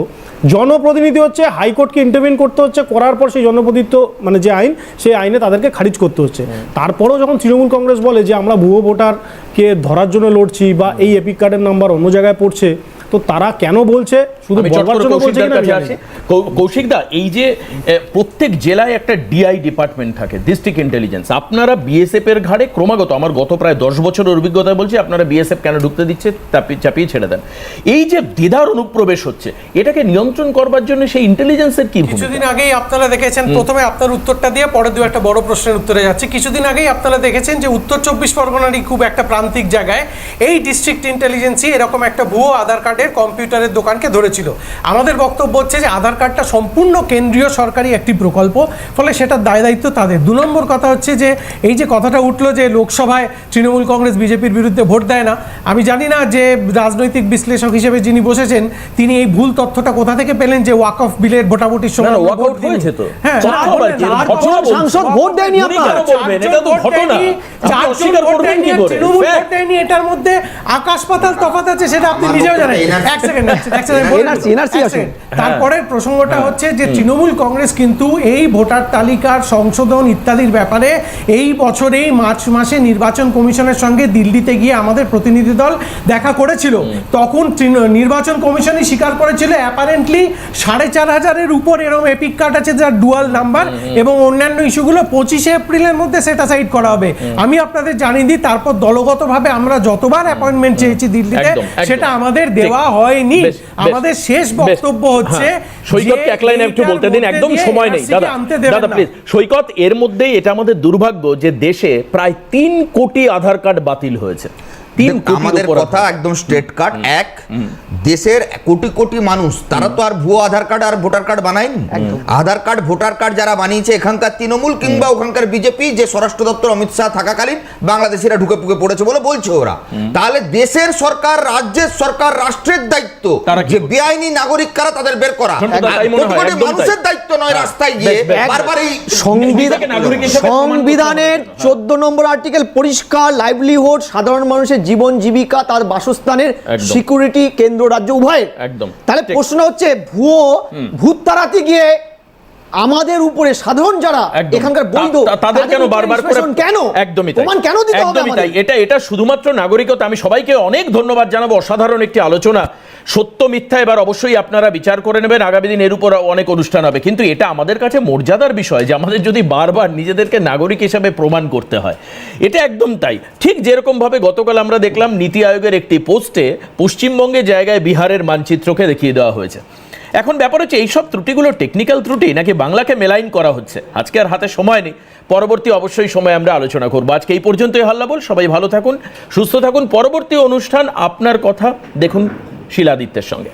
জনপ্রতিনিধি হচ্ছে, হাইকোর্টকে ইন্টারভিন করতে হচ্ছে, করার পর সেই জনপ্রতিনিধিত্ব মানে যে আইন, সেই আইনে তাদেরকে খারিজ করতে হচ্ছে। তারপরেও যখন তৃণমূল কংগ্রেস বলে যে আমরা ভুয়ো ভোটারকে ধরার জন্য লড়ছি বা এই এপিক কার্ডের নাম্বার অন্য জায়গায় পড়ছে, তো তারা কেন বলছে? শুধু বলবার জন্য বলছে কিনা? কৌশিকদা, এই যে প্রত্যেক জেলায় একটা ডিআই ডিপার্টমেন্ট থাকে, ডিস্ট্রিক্ট ইন্টেলিজেন্স, আপনারা বিএসএফ এর ঘাড়ে ক্রমাগত, আমার গত প্রায় 10 বছরের অভিজ্ঞতা বলছি, আপনারা বিএসএফ কেন ঢুকতে দিচ্ছে চাপিয়ে ছেড়ে দেন। এই যে দেদার অনুপ্রবেশ হচ্ছে, এটাকে নিয়ন্ত্রণ করবার জন্য সেই ইন্টেলিজেন্সের কি ভূমিকা? কিছুদিন আগেই আপনারা দেখেছেন, প্রথমে আপনার উত্তরটা দিয়ে পরে দু একটা বড় প্রশ্নের উত্তরে যাচ্ছে। কিছুদিন আগেই আপনারা দেখেছেন যে উত্তর 24 পরগনারই খুব একটা প্রান্তিক জায়গায় এই ডিস্ট্রিক্ট ইন্টেলিজেন্সই এরকম একটা ভুয়ো আধার কার্ডের কম্পিউটারের দোকানকে ধরেছিল। আমাদের বক্তব্য হচ্ছে যে আধার কার্ডটা সম্পূর্ণ কেন্দ্রীয় সরকারি একটি প্রকল্প, ফলে সেটার দায় দায়িত্ব তাদের। 2 নম্বর কথা হচ্ছে যে এই যে কথাটা উঠলো যে লোকসভায় তৃণমূল কংগ্রেস বিজেপির বিরুদ্ধে ভোট দেয় না, আমি জানি না যে রাজনৈতিক বিশ্লেষক হিসেবে যিনি বসেছেন তিনি এই ভুল তথ্যটা কোথা থেকে পেলেন যে ওয়াক অফ বিলের ভোটাভুটির সময় ওয়াকআউট হয়েছে তো। হ্যাঁ, সাংসদ ভোট দেয়নি, আপনারা বলবেন এটা তো ঘটনা, অস্বীকার করবেন কি করে? তৃণমূল ভোট দেয়নি, এটার মধ্যে আকাশ পাতাল তফাৎ আছে, সেটা আপনি নিজেও জানেন। এক সেকেন্ড তারপরের প্রসঙ্গটা হচ্ছে যে তৃণমূল কংগ্রেস কিন্তু এই ভোটার তালিকার সংশোধন ইত্যাদির ব্যাপারে এই বছরেই মার্চ মাসে নির্বাচন কমিশনের সঙ্গে দিল্লিতে গিয়ে আমাদের প্রতিনিধি দল দেখা করেছিল। তখন নির্বাচন কমিশনই স্বীকার করেছিল অ্যাপারেন্টলি 4,500-এর উপর এরকম এপিক কার্ড আছে যার ডুয়াল নাম্বার, এবং অন্যান্য ইস্যুগুলো 25শে এপ্রিলের মধ্যে সেটাসাইড করা হবে। আমি আপনাদের জানিয়ে দিই, তারপর দলগতভাবে আমরা যতবার অ্যাপয়েন্টমেন্ট চেয়েছি দিল্লিতে, সেটা আমাদের দেওয়া হয়নি। আমাদের শেষ বক্তব্য হচ্ছে সৈকতকে এক লাইনে একটু বলতে দিন, একদম সময় নেই দাদা প্লিজ। সৈকত, এর মধ্যেই এটা আমাদের দুর্ভাগ্য যে দেশে প্রায় 3 কোটি আধার কার্ড বাতিল হয়েছে। 3 কোটির আমাদের উপর কথা একদম স্ট্রেট কাট। এক, দেশের কোটি কোটি মানুষ তারা তো আর ভুয়ো আধার কার্ড আর ভোটার কার্ড বানায়নি। আধার কার্ড ভোটার কার্ড যারা বানিয়েছে এখানকার তৃণমূল কিংবা ওখানকার বিজেপি, যে স্বরাষ্ট্র দপ্তর অমিত শাহ থাকাকালীন বাংলাদেশিরা ঢুকে পুকে পড়েছে বলে বলছে ওরা। তাহলে দেশের সরকার, রাজ্যের সরকার, রাষ্ট্রের দায়িত্ব তারা কি যে বেআইনি নাগরিক কারা তাদের বের করা। তাই মনে হয়, কোটি কোটি একদম তাই। মানুষের দায়িত্ব নয় রাস্তায় গিয়ে বারবার এই সংবিধানের 14 নম্বর আর্টিকেল পরিষ্কার, লাইভলিহুড, সাধারণ মানুষের জীবন জীবিকা, তার বাসস্থানের একদম। সিকিউরিটি কেন্দ্র রাজ্য উভয়। একদম। তাহলে ঠিক। প্রশ্ন হচ্ছে ভূত তাড়াতে গিয়ে আমাদের উপরে সাধারণ যারা একদম। এখানকার বৈধ তাদের কেন বারবার করে কেন একদমই তাই, প্রমাণ কেন দিতে হবে একদমই তাই। আমাদের? এটা শুধুমাত্র নাগরিকতা। আমি সবাইকে অনেক ধন্যবাদ জানাবো, অসাধারণ একটি আলোচনা। সত্য মিথ্যা এবার অবশ্যই আপনারা বিচার করে নেবেন, আগামী দিন এর উপর অনেক অনুষ্ঠান হবে। কিন্তু এটা আমাদের কাছে মর্যাদার বিষয় যে আমাদের যদি বারবার নিজেদেরকে নাগরিক হিসেবে প্রমাণ করতে হয়। এটা একদম তাই। ঠিক যেরকম ভাবে গতকাল আমরা দেখলাম নীতি আয়োগের একটি পোস্টে পশ্চিমবঙ্গের জায়গায় বিহারের মানচিত্রকে দেখিয়ে দেওয়া হয়েছে। এখন ব্যাপার হচ্ছে এইসব ত্রুটিগুলো টেকনিক্যাল ত্রুটি নাকি বাংলাকে মেলাইন করা হচ্ছে। আজকে আর হাতে সময় নেই, পরবর্তী অবশ্যই সময় আমরা আলোচনা করবো। আজকে এই পর্যন্তই হাল্লা বল। সবাই ভালো থাকুন, সুস্থ থাকুন। পরবর্তী অনুষ্ঠান আপনার কথা দেখুন শিলাদিত্যের সঙ্গে।